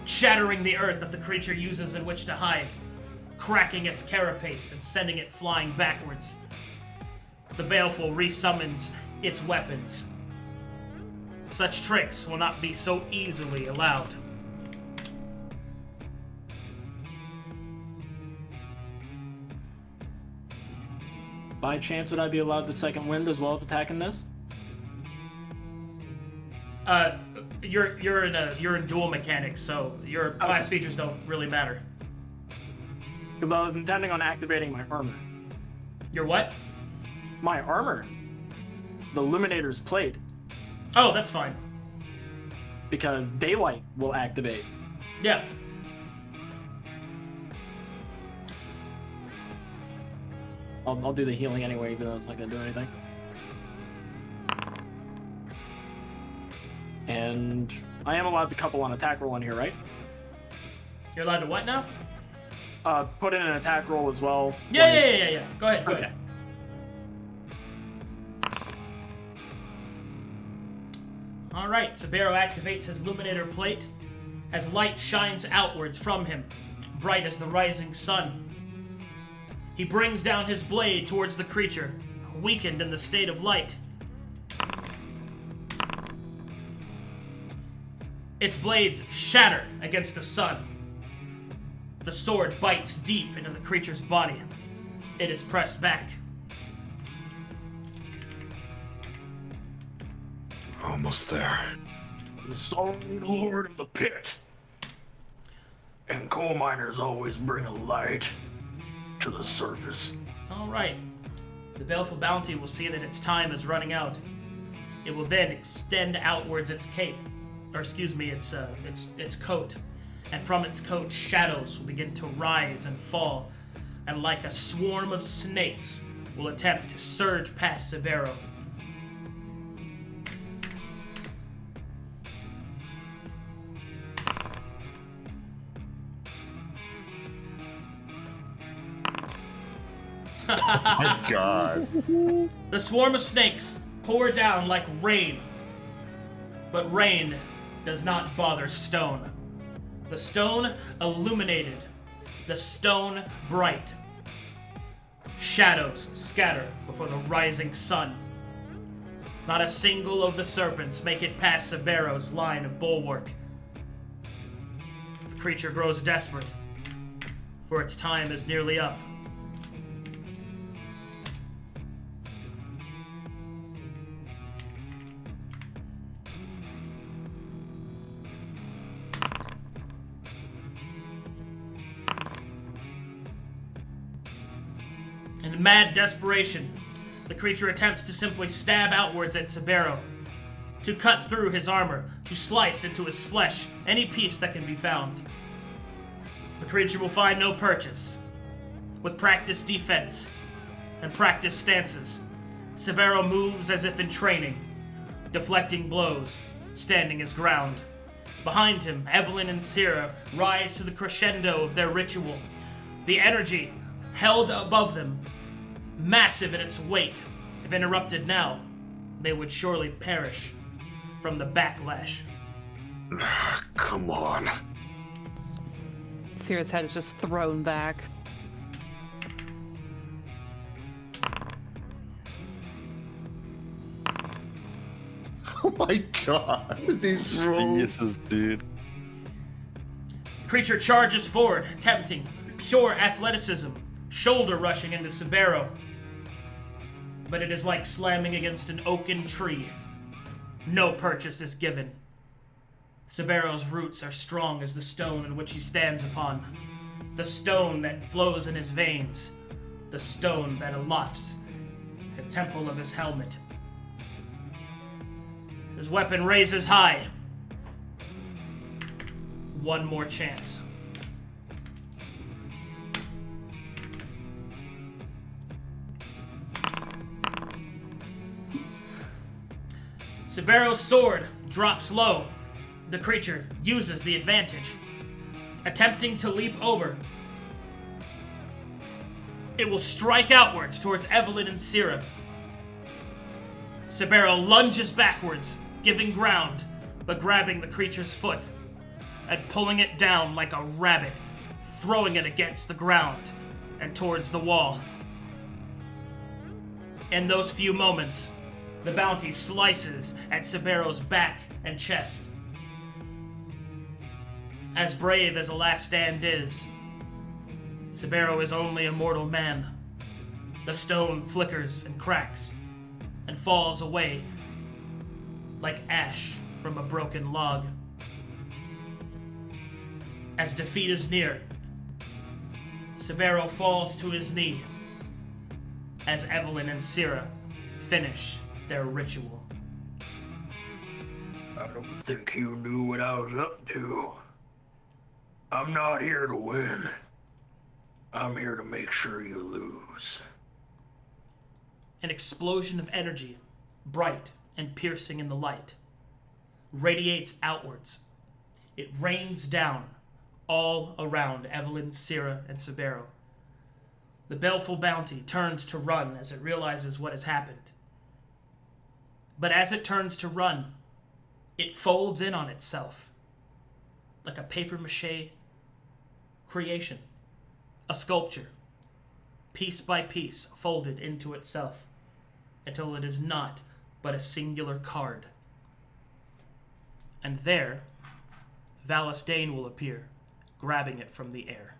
shattering the earth that the creature uses in which to hide, cracking its carapace and sending it flying backwards. The Baleful resummons its weapons. Such tricks will not be so easily allowed. By chance, would I be allowed the second wind as well as attacking this? You're in duel mechanics, so your class features don't really matter. Because I was intending on activating my armor. Your what? My armor. The Illuminator's plate. Oh, that's fine. Because daylight will activate. Yeah. I'll do the healing anyway, even though it's not going to do anything. And I am allowed to couple on attack roll in here, right? You're allowed to what now? Put in an attack roll as well. Yeah. Go ahead. Okay. All right, Sabero activates his Illuminator plate as light shines outwards from him, bright as the rising sun. He brings down his blade towards the creature, weakened in the state of light. Its blades shatter against the sun. The sword bites deep into the creature's body. It is pressed back. Almost there. The solemn lord of the pit. And coal miners always bring a light to the surface. All right. The Baleful Bounty will see that its time is running out. It will then extend outwards its cape, or excuse me, its coat, and from its coat shadows will begin to rise and fall, and like a swarm of snakes will attempt to surge past Severo. Oh my god. The swarm of snakes pour down like rain. But rain does not bother stone. The stone illuminated. The stone bright. Shadows scatter before the rising sun. Not a single of the serpents make it past Sabero's line of bulwark. The creature grows desperate, for its time is nearly up. In mad desperation, the creature attempts to simply stab outwards at Sabero, to cut through his armor, to slice into his flesh any piece that can be found. The creature will find no purchase. With practiced defense and practiced stances, Severo moves as if in training, deflecting blows, standing his ground. Behind him, Evelyn and Sera rise to the crescendo of their ritual. The energy held above them, massive in its weight. If interrupted now, they would surely perish from the backlash. Come on. Sera's head is just thrown back. Oh my god. These rolls. Yeses, dude. Creature charges forward, attempting pure athleticism, shoulder rushing into Severo. But it is like slamming against an oaken tree. No purchase is given. Severo's roots are strong as the stone in which he stands upon. The stone that flows in his veins. The stone that alofts the temple of his helmet. His weapon raises high. One more chance. Sabero's sword drops low. The creature uses the advantage, attempting to leap over. It will strike outwards towards Evelyn and Sera. Sabeiro lunges backwards, giving ground, but grabbing the creature's foot and pulling it down like a rabbit, throwing it against the ground and towards the wall. In those few moments, the bounty slices at Sabeiro's back and chest. As brave as a last stand is, Severo is only a mortal man. The stone flickers and cracks and falls away like ash from a broken log. As defeat is near, Severo falls to his knee as Evelyn and Sera finish their ritual. I don't think you knew what I was up to. I'm not here to win. I'm here to make sure you lose. An explosion of energy, bright and piercing in the light, radiates outwards. It rains down all around Evelyn, Sera, and Sabeiro. The baleful bounty turns to run as it realizes what has happened. But as it turns to run, it folds in on itself like a papier-mâché creation, a sculpture, piece by piece folded into itself until it is not but a singular card. And there, Valas Dane will appear, grabbing it from the air.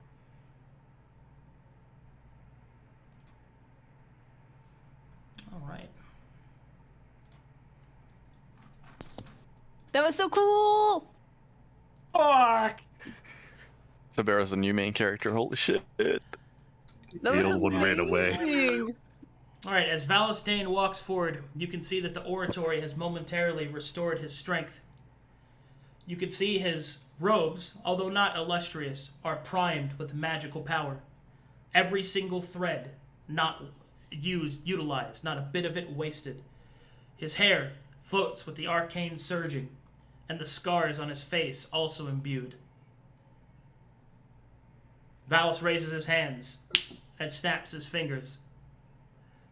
All right. That was so cool! Fuck! Sabeiro's a new main character. Holy shit. That The was old one ran away. amazing. All right, as Valas Dane walks forward, you can see that the oratory has momentarily restored his strength. You can see his robes, although not illustrious, are primed with magical power. Every single thread not utilized, not a bit of it wasted. His hair floats with the arcane surging, and the scars on his face also imbued. Valas raises his hands and snaps his fingers.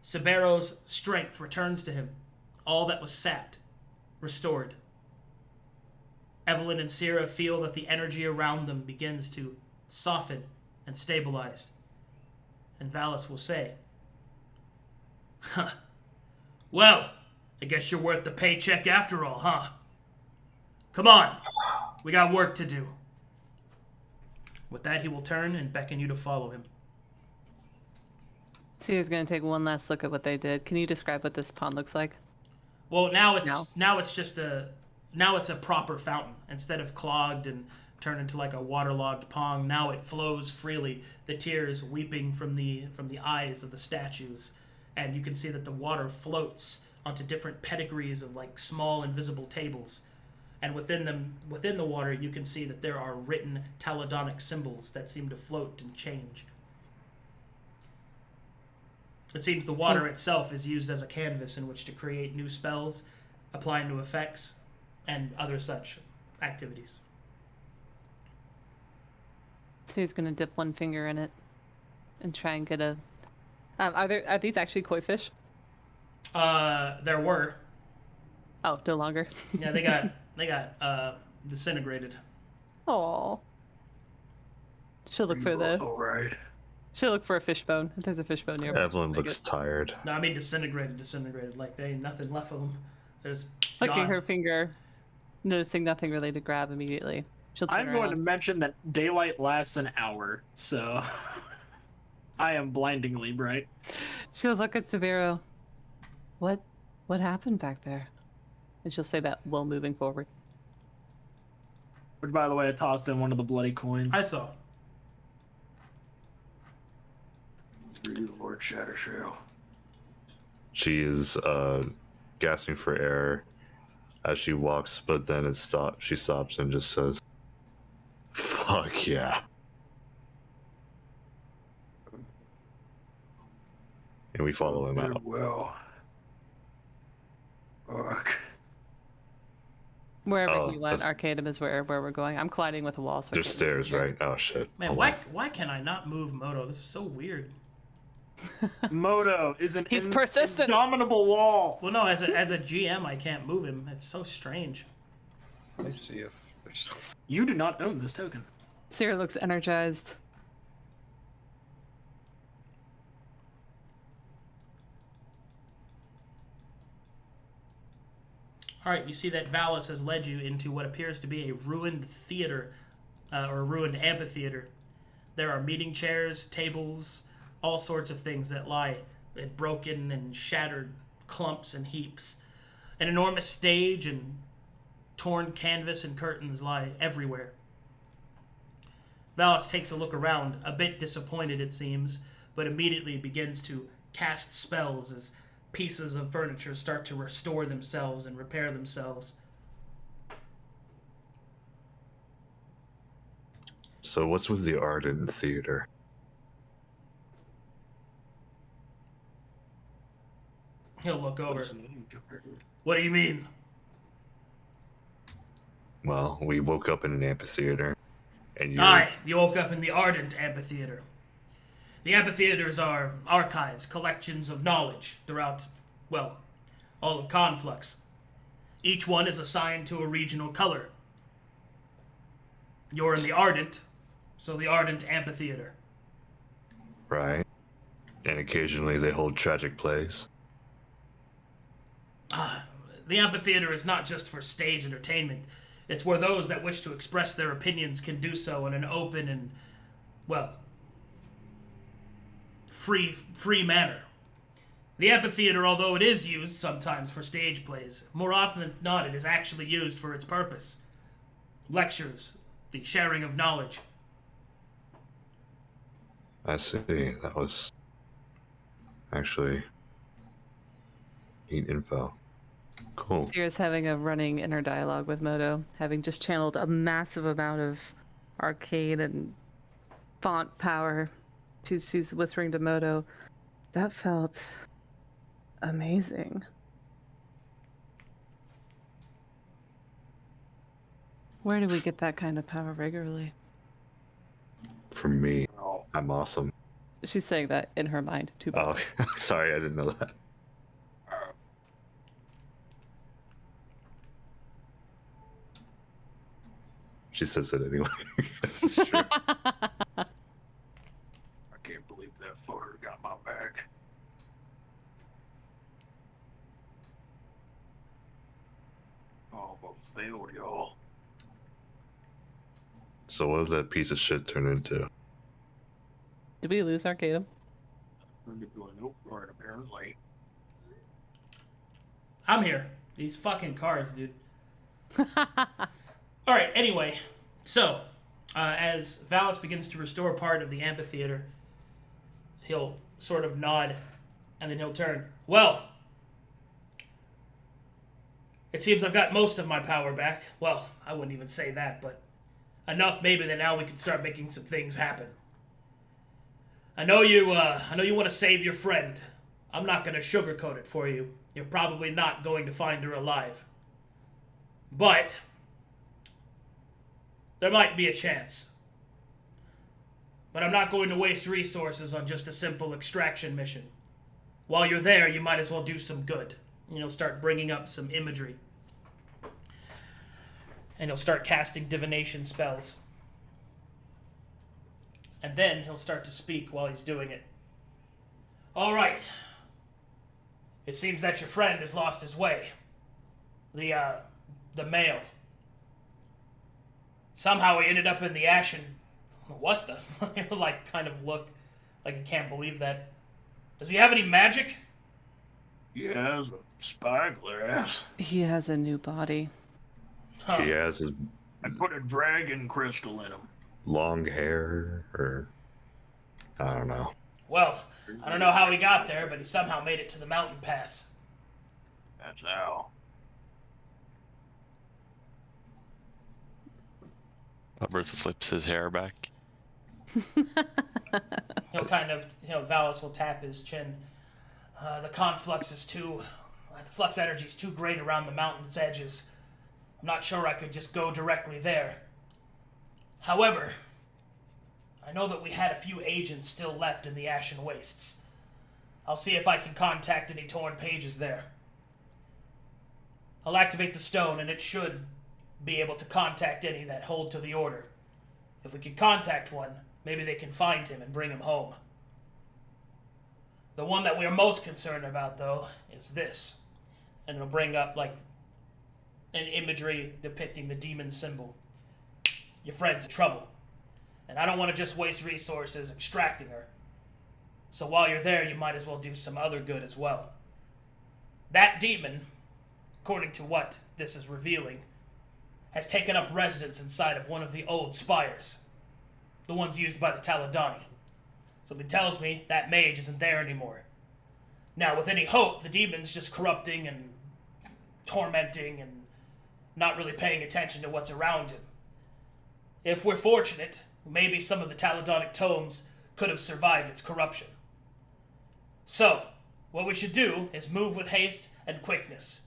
Sabeiro's strength returns to him, all that was sapped, restored. Evelyn and Sera feel that the energy around them begins to soften and stabilize. And Valas will say, "Huh. Well, I guess you're worth the paycheck after all, huh? Come on, we got work to do." With that, he will turn and beckon you to follow him. Sera's gonna take one last look at what they did. Can you describe what this pond looks like? Well, now it's No. now it's a proper fountain instead of clogged and turned into like a waterlogged pond. Now it flows freely, the tears weeping from the eyes of the statues, and you can see that the water floats onto different pedigrees of like small invisible tables. And within the water, you can see that there are written Taladonic symbols that seem to float and change. It seems the water itself is used as a canvas in which to create new spells, apply new effects, and other such activities. Sera's gonna dip one finger in it and try and get a. Are these actually koi fish? There were. Oh, no longer. Yeah, they got disintegrated. Oh. She'll look for the. All right. She'll look for a fishbone. If there's a fishbone nearby. Evelyn looks tired. No, I mean disintegrated. Like there ain't nothing left of them. There's Flicking gone. her finger, noticing nothing really to grab immediately. She'll turn I'm going to around. mention that daylight lasts an hour, so I am blindingly bright. She'll look at Severo. What happened back there? And she'll say that while moving forward. Which, by the way, I tossed in one of the bloody coins. I saw. For you, Lord Shattershail. She is gasping for air as she walks, but then she stops and just says, "Fuck yeah." And we follow him out. Well. Fuck. Wherever Oh, you went, that's- Arcadum is where we're going. I'm colliding with a wall. So I There's can't stairs, move. right? Oh shit. Man, Hold why on. why can I not move Moto? This is so weird. Moto is an He's persistent. indomitable wall. Well, no, as a GM, I can't move him. It's so strange. Let me see if there's something. You do not own this token. Sera looks energized. All right, you see that Valas has led you into what appears to be a ruined theater, or a ruined amphitheater. There are meeting chairs, tables, all sorts of things that lie in broken and shattered clumps and heaps. An enormous stage and torn canvas and curtains lie everywhere. Valas takes a look around, a bit disappointed it seems, but immediately begins to cast spells as pieces of furniture start to restore themselves and repair themselves. So what's with the art in the theater? He'll look over. What do you mean? Well, we woke up in an amphitheater, and you. Aye, you woke up in the ardent amphitheater. The amphitheaters are archives, collections of knowledge throughout, well, all of Conflux. Each one is assigned to a regional color. You're in the ardent, so the ardent amphitheater. Right. And occasionally they hold tragic plays. The amphitheater is not just for stage entertainment. It's where those that wish to express their opinions can do so in an open and, well, free manner. The amphitheater, although it is used sometimes for stage plays, more often than not it is actually used for its purpose. Lectures, the sharing of knowledge. I see. That was actually neat info. Cool. Sera's having a running inner dialogue with Moto, having just channeled a massive amount of arcane and font power. She's whispering to Moto, that felt amazing. Where do we get that kind of power regularly? For me, I'm awesome. She's saying that in her mind, too. Oh, sorry, I didn't know that. She says it anyway. This is true. I can't believe that fucker got my back. Almost failed, y'all. So what does that piece of shit turn into? Did we lose Arcadum? Nope, right, apparently. I'm here. These fucking cars, dude. Alright, anyway. So, as Valas begins to restore part of the amphitheater, he'll sort of nod, and then he'll turn. Well, it seems I've got most of my power back. Well, I wouldn't even say that, but enough maybe that now we can start making some things happen. I know you want to save your friend. I'm not going to sugarcoat it for you. You're probably not going to find her alive. But there might be a chance. But I'm not going to waste resources on just a simple extraction mission. While you're there, you might as well do some good. Start bringing up some imagery. And he'll start casting divination spells. And then he'll start to speak while he's doing it. All right. It seems that your friend has lost his way. The male. Somehow he ended up in the ashen. What the? He'll kind of look like he can't believe that. Does he have any magic? He has a spyglass. He has a new body. Huh. He has his I put a dragon crystal in him. long hair, or I don't know. Well, I don't know how he got there, but he somehow made it to the mountain pass. That's how. Albert flips his hair back. Valas will tap his chin. The conflux is the flux energy is too great around the mountain's edges. I'm not sure I could just go directly there. However, I know that we had a few agents still left in the Ashen Wastes. I'll see if I can contact any torn pages there. I'll activate the stone, and it should be able to contact any that hold to the order. If we can contact one, maybe they can find him and bring him home. The one that we are most concerned about, though, is this. And it'll bring up, like, an imagery depicting the demon symbol. Your friend's in trouble. And I don't want to just waste resources extracting her. So while you're there, you might as well do some other good as well. That demon, according to what this is revealing, has taken up residence inside of one of the old spires. The ones used by the Taladoni. So it tells me that mage isn't there anymore. Now, with any hope, the demon's just corrupting and tormenting and not really paying attention to what's around him. If we're fortunate, maybe some of the Taladonic tomes could have survived its corruption. So, what we should do is move with haste and quickness.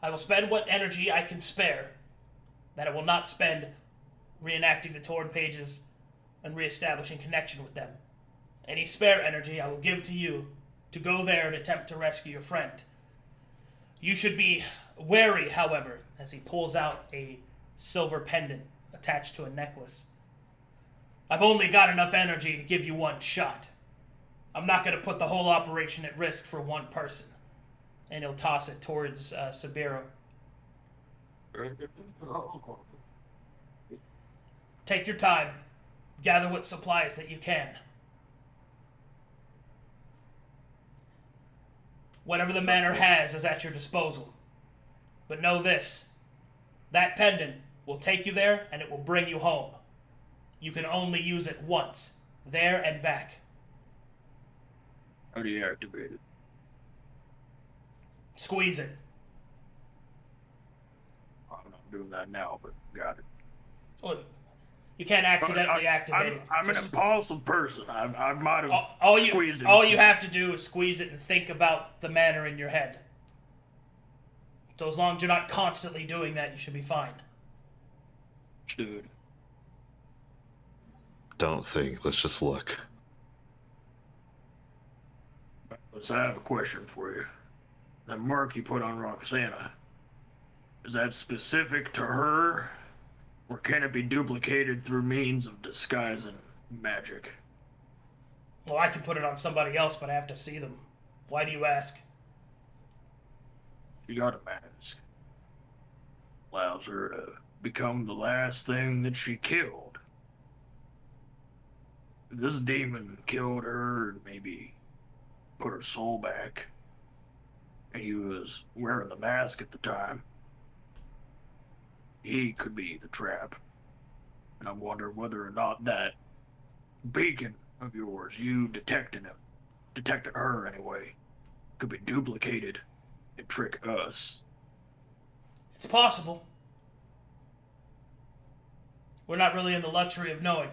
I will spend what energy I can spare, that I will not spend reenacting the torn pages and reestablishing connection with them. Any spare energy I will give to you to go there and attempt to rescue your friend. You should be wary, however, as he pulls out a silver pendant attached to a necklace. I've only got enough energy to give you one shot. I'm not going to put the whole operation at risk for one person. And he'll toss it towards Sabeiro. Take your time. Gather what supplies that you can. Whatever the manor has is at your disposal. But know this. That pendant will take you there and it will bring you home. You can only use it once. There and back. How do you activate it? Squeeze it. I'm not doing that now, but got it. Well, you can't accidentally activate it. I'm an impulsive person. I might have squeezed it. All you have to do is squeeze it and think about the manor in your head. So as long as you're not constantly doing that, you should be fine. Dude. Don't think. Let's just look. I have a question for you. That mark you put on Roxanna, is that specific to her, or can it be duplicated through means of disguise and magic? Well, I could put it on somebody else, but I have to see them. Why do you ask? She got a mask. Allows her to become the last thing that she killed. If this demon killed her and maybe put her soul back, and he was wearing the mask at the time, he could be the trap. And I wonder whether or not that beacon of yours, you detected her anyway, could be duplicated and trick us. It's possible. We're not really in the luxury of knowing.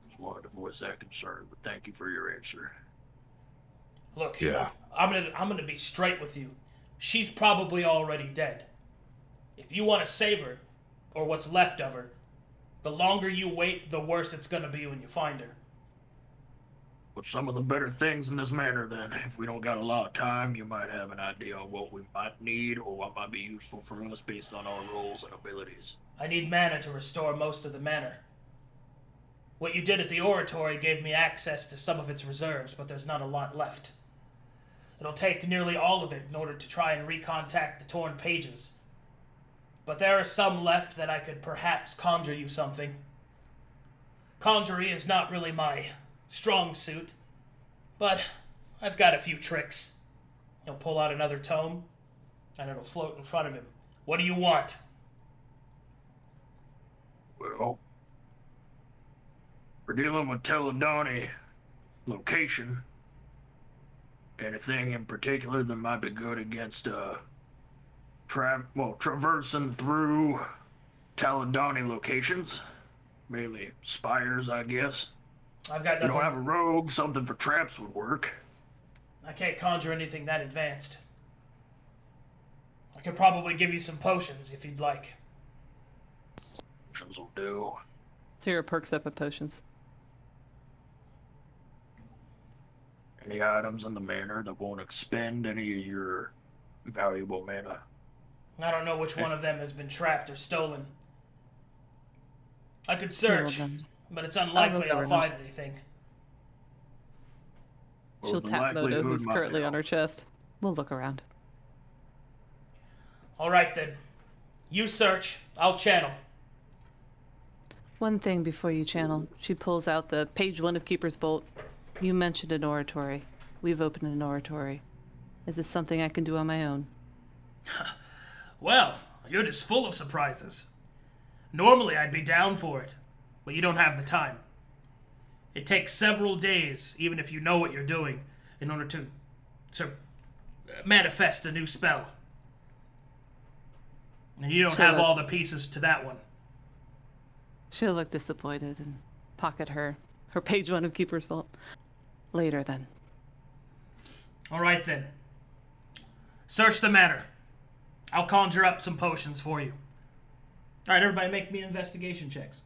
Just wanted to voice that concern, but thank you for your answer. Look, Yeah. I'm gonna be straight with you. She's probably already dead. If you want to save her, or what's left of her, the longer you wait, the worse it's gonna be when you find her. What's some of the better things in this manor, then? If we don't got a lot of time, you might have an idea on what we might need or what might be useful for us based on our roles and abilities. I need mana to restore most of the manor. What you did at the oratory gave me access to some of its reserves, but there's not a lot left. It'll take nearly all of it in order to try and recontact the torn pages. But there are some left that I could perhaps conjure you something. Conjuring is not really my strong suit, but I've got a few tricks. He'll pull out another tome, and it'll float in front of him. What do you want? Well, we're dealing with Taladoni location. Anything in particular that might be good against traversing through Taladoni locations? Mainly spires, I guess. I've got You nothing. don't have a rogue, something for traps would work. I can't conjure anything that advanced. I could probably give you some potions if you'd like. Potions will do. Sera perks up at potions. Any items in the manor that won't expend any of your valuable mana? I don't know which one of them has been trapped or stolen. I could search, but it's unlikely I'll find anything. She'll tap Moto, who's currently on her chest. We'll look around. All right, then. You search. I'll channel. One thing before you channel. She pulls out the page 1 of Keeper's Bolt. You mentioned an oratory. We've opened an oratory. Is this something I can do on my own? Well, you're just full of surprises. Normally I'd be down for it, but you don't have the time. It takes several days, even if you know what you're doing, in order to manifest a new spell. And you don't have all the pieces to that one. She'll look disappointed and pocket her page 1 of Keeper's Vault. Later, then. All right, then. Search the manor. I'll conjure up some potions for you. All right, everybody make me investigation checks.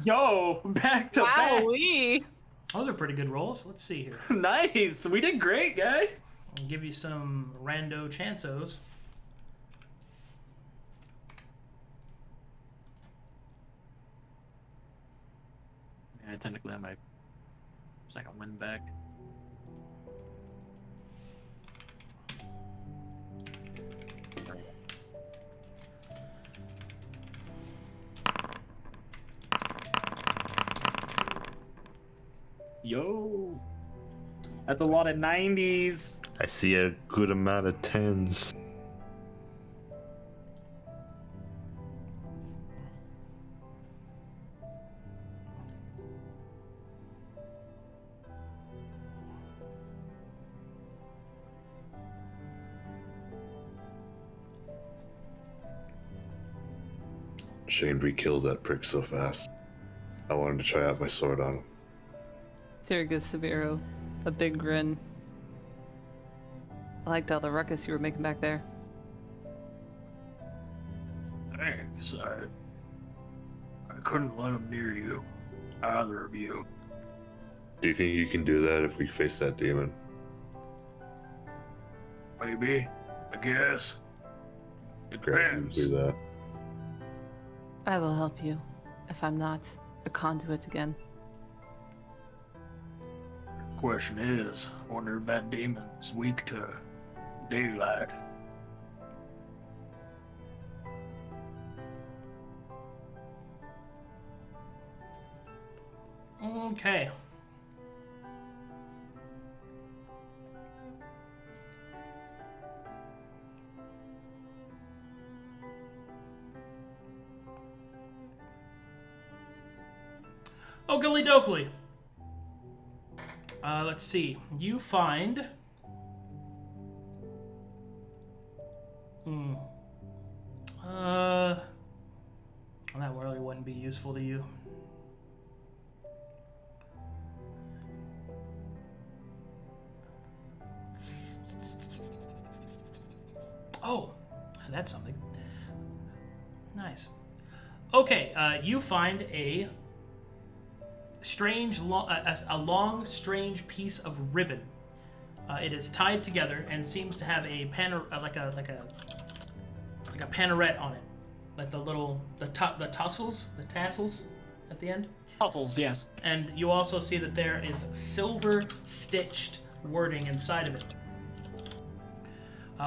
Yo, back to back. Wowee! Those are pretty good rolls. Let's see here. Nice. We did great, guys. I'll give you some rando chances. Yeah, technically I might second win back. Yo, that's a lot of 90s. I see a good amount of 10s. Shame we killed that prick so fast. I wanted to try out my sword on him. Sera gives Severo a big grin. I liked all the ruckus you were making back there. Thanks. I couldn't let him near you. Either of you. Do you think you can do that if we face that demon? Maybe. I guess. It depends. Do that. I will help you, if I'm not a conduit again. Question is, I wonder if that demon's weak to daylight. Okay. Oakley dokley. Let's see. You find... Well, that really wouldn't be useful to you. Oh, that's something. Nice. Okay, you find a strange, a long, strange piece of ribbon. It is tied together and seems to have a like a panneret on it, like the tassels at the end. Tassels, yes. And you also see that there is silver stitched wording inside of it.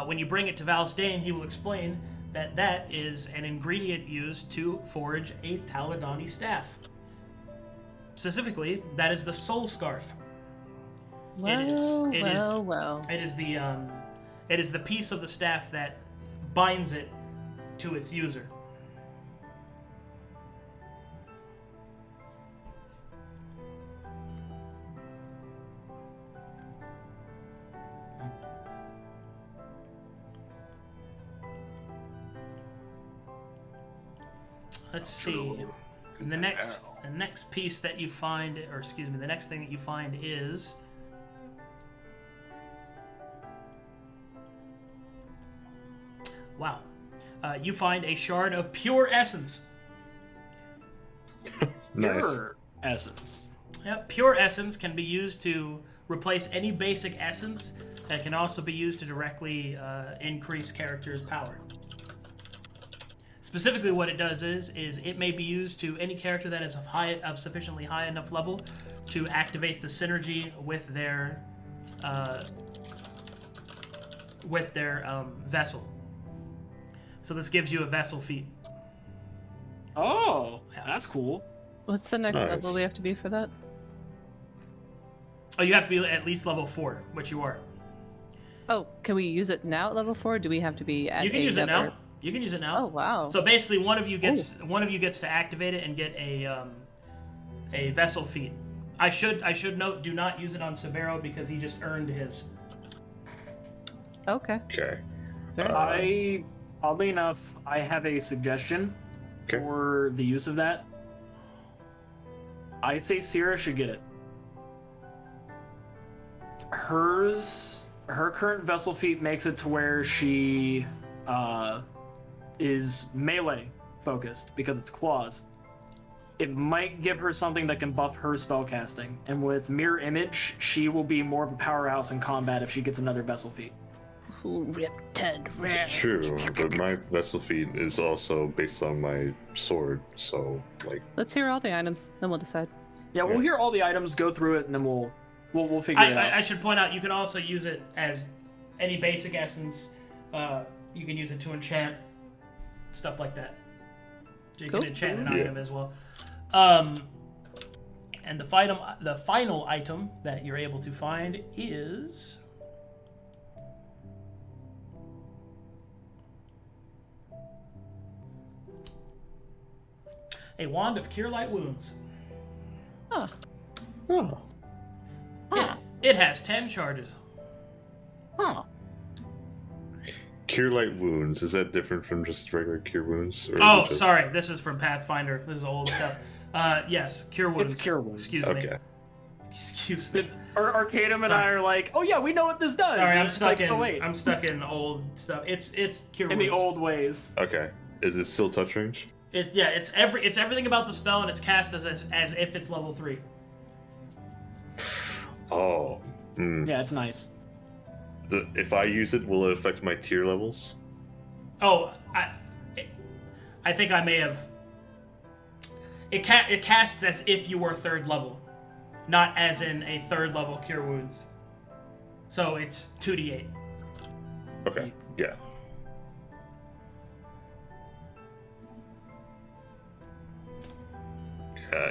When you bring it to Valas Dane, he will explain that that is an ingredient used to forge a Taladoni staff. Specifically, that is the soul scarf. Well. It is the piece of the staff that binds it to its user. Let's see. And the next piece that you find, or excuse me, the next thing that you find is you find a shard of pure essence. Nice. Pure essence. Yep, pure essence can be used to replace any basic essence. It can also be used to directly increase characters' power. Specifically, what it does is it may be used to any character that is of sufficiently high enough level to activate the synergy with their vessel. So this gives you a vessel feat. Oh, that's cool. What's the next level we have to be for that? Oh, you have to be at least level 4, which you are. Oh, can we use it now at level 4? Or do we have to be at You can use it now. You can use it now. Oh wow. So basically, one of you gets to activate it and get a vessel feat. I should note, do not use it on Sabeiro because he just earned his. Okay. Okay. Oddly enough, I have a suggestion for the use of that. I say Sera should get it. Her current vessel feat makes it to where she is melee focused because it's claws. It might give her something that can buff her spellcasting, and with mirror image, she will be more of a powerhouse in combat if she gets another vessel feat. True, but my vessel feat is also based on my sword, so like. Let's hear all the items, then we'll decide. Yeah, we'll hear all the items, go through it, and then we'll figure it out. I should point out, you can also use it as any basic essence. You can use it to enchant, stuff like that. So you can enchant an item as well. And the final item that you're able to find is a wand of Cure Light Wounds. Huh. Oh. It has 10 charges. Huh. Cure Light Wounds, is that different from just regular Cure Wounds? Or Oh, sorry, this is from Pathfinder. This is old stuff. Yes, Cure Wounds. It's Cure Wounds. Excuse me. Excuse me. Arcadum and I are like, oh yeah, we know what this does. Sorry, And I'm it's stuck like, in. oh, wait. I'm stuck in old stuff. It's Cure in Wounds. the old ways. Okay. Is it still touch range? It's everything about the spell, and it's cast as if it's level 3. Oh. Yeah, it's nice. If I use it, will it affect my tier levels? Oh, I think I may have. It casts as if you were 3rd level, not as in a 3rd level Cure Wounds. So it's 2d8. Okay. Yeah.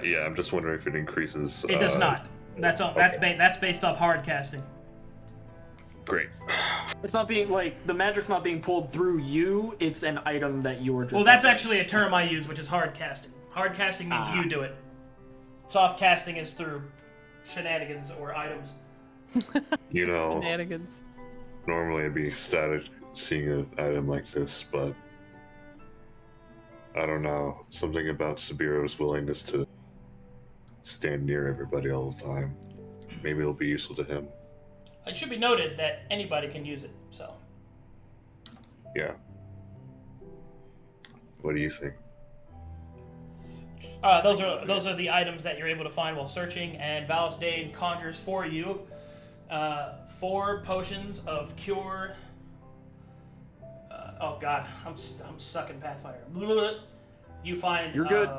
Yeah, I'm just wondering if it increases. It does not. That's all. Okay. That's based off hard casting. Great. It's not being like the magic's not being pulled through you. It's an item that you were just. Well, that's actually a term I use, which is hard casting. Hard casting means you do it. Soft casting is through shenanigans or items. You know, Shenanigans. normally I'd be ecstatic seeing an item like this, but I don't know. Something about Sabeiro's willingness to stand near everybody all the time. Maybe it'll be useful to him. It should be noted that anybody can use it. So. Yeah. What do you think? Those are the items that you're able to find while searching, and Valas Dane conjures for you 4 potions of cure. Oh God, I'm stuck in Pathfinder. You find You're good.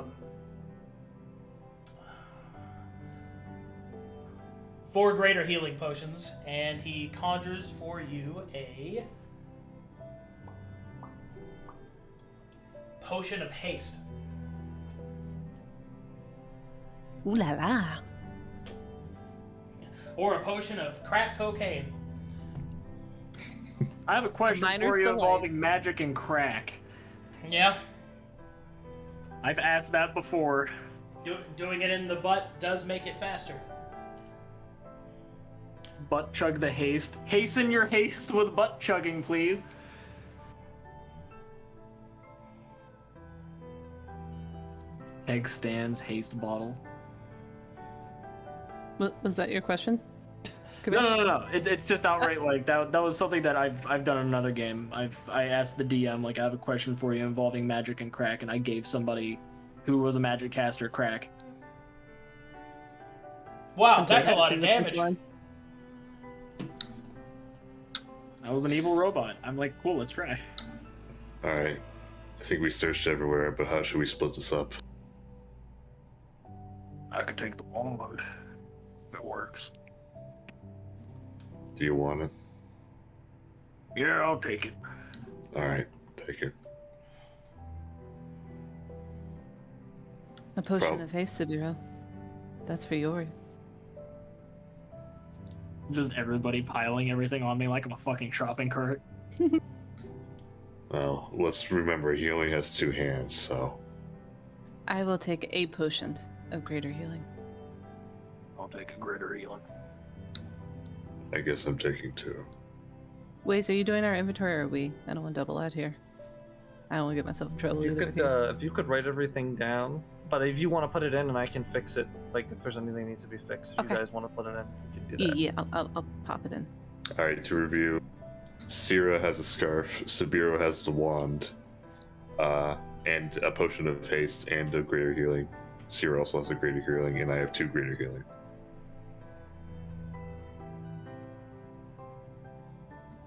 4 greater healing potions, and he conjures for you a potion of haste. Ooh la la. Or a potion of crack cocaine. I have a question Miner's for you delight. involving magic and crack. Yeah. I've asked that before. Doing it in the butt does make it faster. Butt chug the haste. Hasten your haste with butt chugging, please. Egg stands, haste bottle. Was that your question? No. It's just outright like that. That was something that I've done in another game. I asked the DM like, I have a question for you involving magic and crack, and I gave somebody who was a magic caster crack. Wow, Okay, that's a I've lot seen of the damage. punchline. I was an evil robot. I'm like, cool, let's try. Alright. I think we searched everywhere, but how should we split this up? I could take the long load. If it works. Do you want it? Yeah, I'll take it. Alright, take it. A potion Prob- of haste, Severo. That's for Yori. Just everybody piling everything on me like I'm a fucking shopping cart. Well, let's remember he only has 2 hands, so... I will take a potion of greater healing. I'll take a greater healing. I guess I'm taking 2. Waze, are you doing our inventory or are we? I don't want to double out here. I don't want to get myself in trouble You either. could, with you. if you could write everything down, but if you want to put it in and I can fix it, like if there's anything that needs to be fixed, if Okay. you guys want to put it in, you can do that. Yeah, I'll pop it in. Alright, to review. Sera has a scarf, Sabiro has the wand, and a potion of haste and a greater healing. Sera also has a greater healing, and I have 2 greater healing.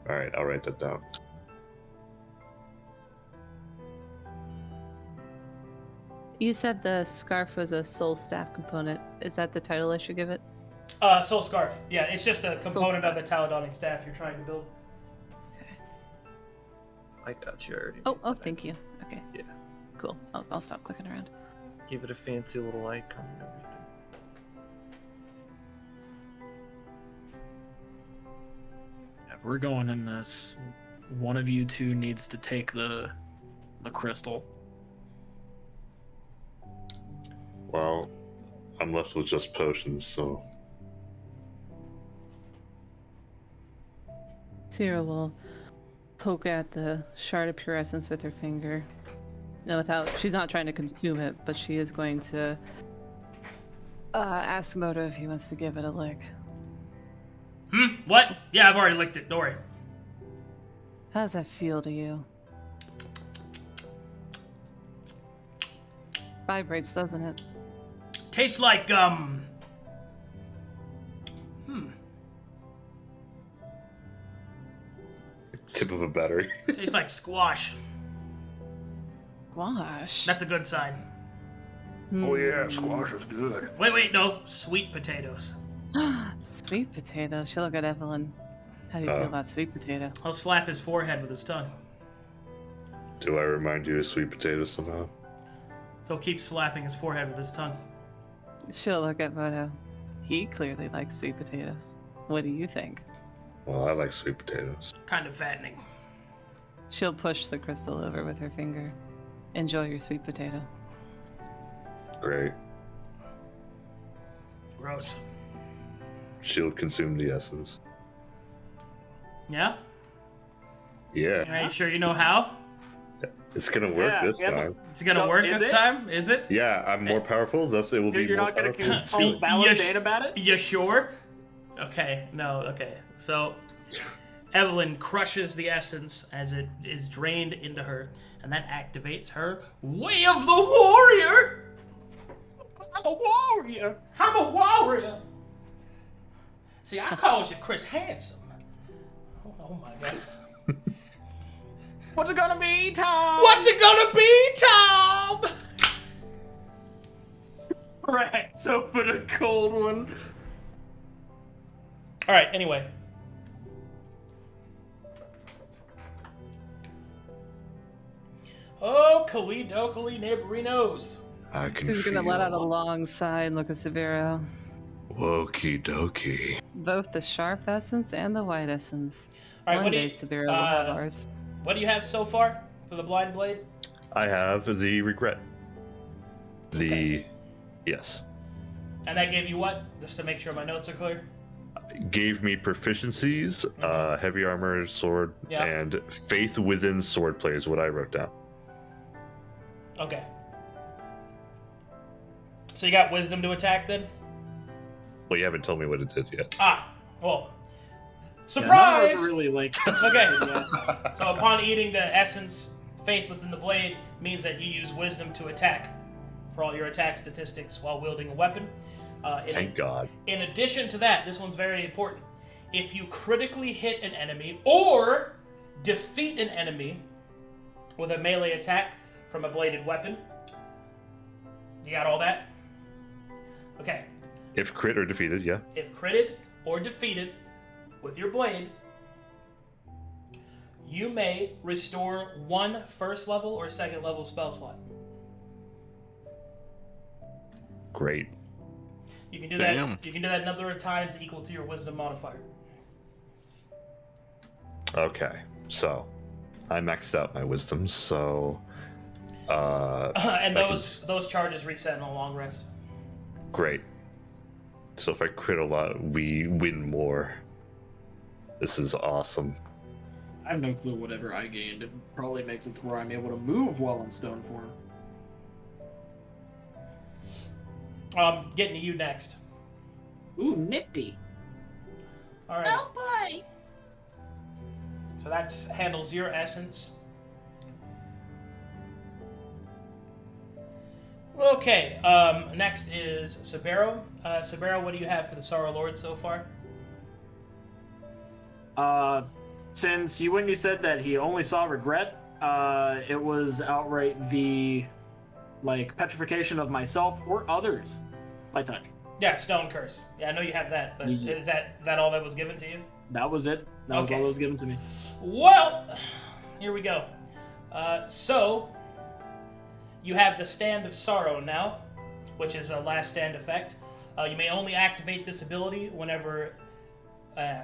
Alright, I'll write that down. You said the scarf was a soul staff component. Is that the title I should give it? Soul Scarf. Yeah, it's just a component of the Taladoni staff you're trying to build. I got you already. Oh, thank you. Okay. Yeah. Cool. I'll stop clicking around. Give it a fancy little icon and everything. If we're going in this, one of you two needs to take the crystal. Well, I'm left with just potions, so... Sera will poke at the shard of pure essence with her finger. No, she's not trying to consume it, but she is going to ask Moto if he wants to give it a lick. What? Yeah, I've already licked it. Don't worry. How does that feel to you? Vibrates, doesn't it? Tastes like, Tip of a battery. tastes like squash. Squash. That's a good sign. Oh yeah, squash is good. Wait, no. Sweet potatoes. Sweet potato. She'll look at Evelyn. How do you feel about sweet potato? I'll slap his forehead with his tongue. Do I remind you of sweet potatoes somehow? He'll keep slapping his forehead with his tongue. She'll look at Moto. He clearly likes sweet potatoes. What do you think? Well, I like sweet potatoes. Kind of fattening. She'll push the crystal over with her finger. Enjoy your sweet potato. Great. Gross. She'll consume the essence. Yeah? Yeah, Are you sure you know how? it's gonna work Yeah, this yeah, time. It's gonna No, work is this it? time? Is it? Yeah, I'm more powerful, thus it will be You're more not gonna powerful. consult Yes. Valas Dane about it? You sure? Okay, no, okay. So, Evelyn crushes the essence as it is drained into her, and that activates her Way of the Warrior! I'm a warrior! I'm a warrior! See, I called you Chris Handsome. Oh my god. What's it gonna be, Tom? What's it gonna be, Tom? Right, so for the cold one. Alright, anyway. Oh, Kalidokali Neighborinos. I can She's gonna feel let out a long sigh and look at Severo. Wokie dokie. Both the sharp essence and the white essence. Alright, One what do day you Severo will have ours. what do you have so far for the blind blade? I have the regret. Yes. And that gave you what? Just to make sure my notes are clear. Gave me proficiencies, heavy armor, sword, Yeah. and faith within swordplay is what I wrote down. Okay. So you got wisdom to attack then? Well, you haven't told me what it did yet. Ah, well. Yeah, Surprise! that was really like. Okay. Yeah. So upon eating the essence, faith within the blade means that you use wisdom to attack for all your attack statistics while wielding a weapon. Thank God. In addition to that, this one's very important. If you critically hit an enemy or defeat an enemy with a melee attack from a bladed weapon, you got all that? Okay. If crit or defeated, yeah. If critted or defeated with your blade, you may restore 1 first level or second level spell slot. Great. You can do Damn. that. You can do that a number of times equal to your wisdom modifier. Okay, so I maxed out my wisdom, so And those charges reset in a long rest. great. So if I crit a lot, we win more. This is awesome. I have no clue whatever I gained. It probably makes it to where I'm able to move while in stone form. Getting to you next. Ooh, nifty. All right. Oh boy! So that handles your essence. Okay. Next is Sabeiro. Sabeiro, what do you have for the Sorrow Lord so far? Since when you said that he only saw regret, it was outright the, petrification of myself or others by touch. Yeah, Stone Curse. Yeah, I know you have that, but Yeah. is that all that was given to you? That was it. That was Okay. all that was given to me. Well, here we go. So, you have the Stand of Sorrow now, which is a last stand effect. You may only activate this ability whenever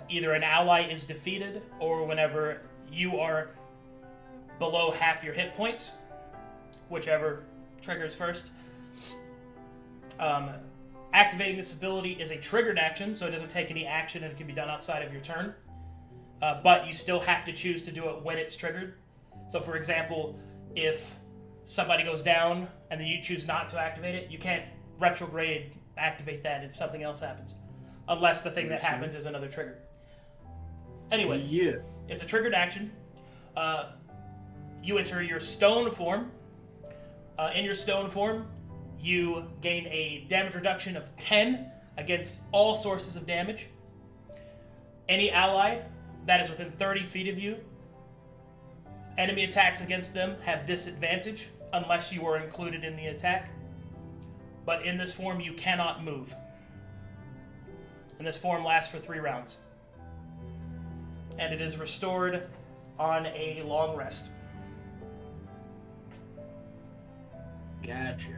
either an ally is defeated or whenever you are below half your hit points, whichever triggers first. Activating this ability is a triggered action, so it doesn't take any action and it can be done outside of your turn. But you still have to choose to do it when it's triggered. So, for example, if somebody goes down and then you choose not to activate it, you can't retrograde activate that if something else happens. Unless the thing that happens is another trigger. Anyway, Yeah. it's a triggered action. You enter your stone form. In your stone form, you gain a damage reduction of 10 against all sources of damage. Any ally that is within 30 feet of you, enemy attacks against them have disadvantage unless you are included in the attack. But in this form, you cannot move. And this form lasts for 3 rounds. And it is restored on a long rest. Gotcha.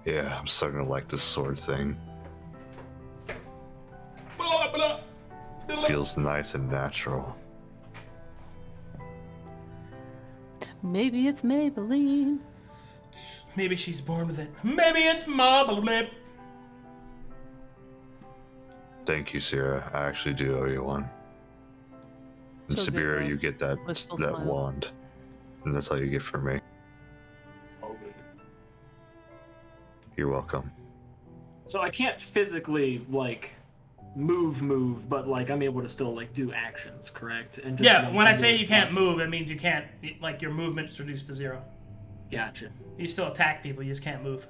Yeah, I'm starting to like this sword thing. Feels nice and natural. Maybe it's Maybelline. Maybe she's born with it. Maybe it's marble lip. Thank you, Sera. I actually do owe you one. And She'll get Sabeiro, that you get that wistful that smile. wand. And that's all you get from me. You're welcome. So I can't physically, move, but, I'm able to still, do actions, correct? And just Yeah, one when I single say you can't attack. move, it means you can't, your movement's reduced to 0. Gotcha. You still attack people, you just can't move.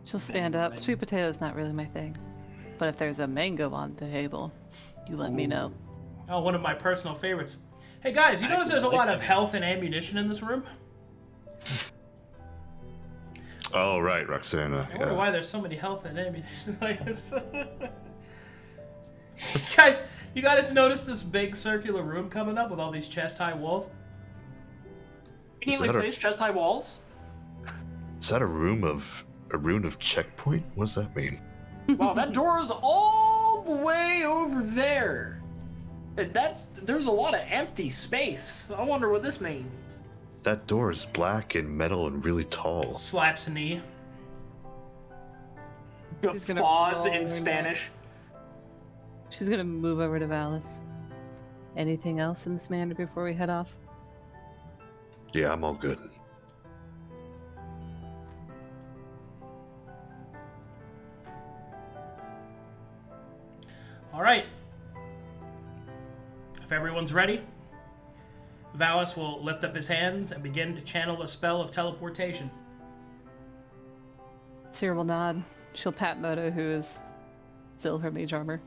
She'll stand up. Sweet potato's not really my thing. But if there's a mango on the table, you let me know. Oh, one of my personal favorites. Hey guys, you notice there's a lot of health and ammunition in this room? Oh, right, Roxanna. I wonder Yeah. why there's so many health and ammunition. Guys, you guys notice this big circular room coming up with all these chest-high walls? Conveniently that a- placed chest-high walls? Is that a rune of checkpoint? What does that mean? Wow, that door is all the way over there. There's a lot of empty space. I wonder what this means. That door is black and metal and really tall. Slaps a knee. She's gonna Guffaws roll in her Spanish. She's gonna move over to Valas. Anything else in this manor before we head off? Yeah, I'm all good. All right. If everyone's ready, Valas will lift up his hands and begin to channel a spell of teleportation. Sera will nod. She'll pat Moto, who is still her mage armor.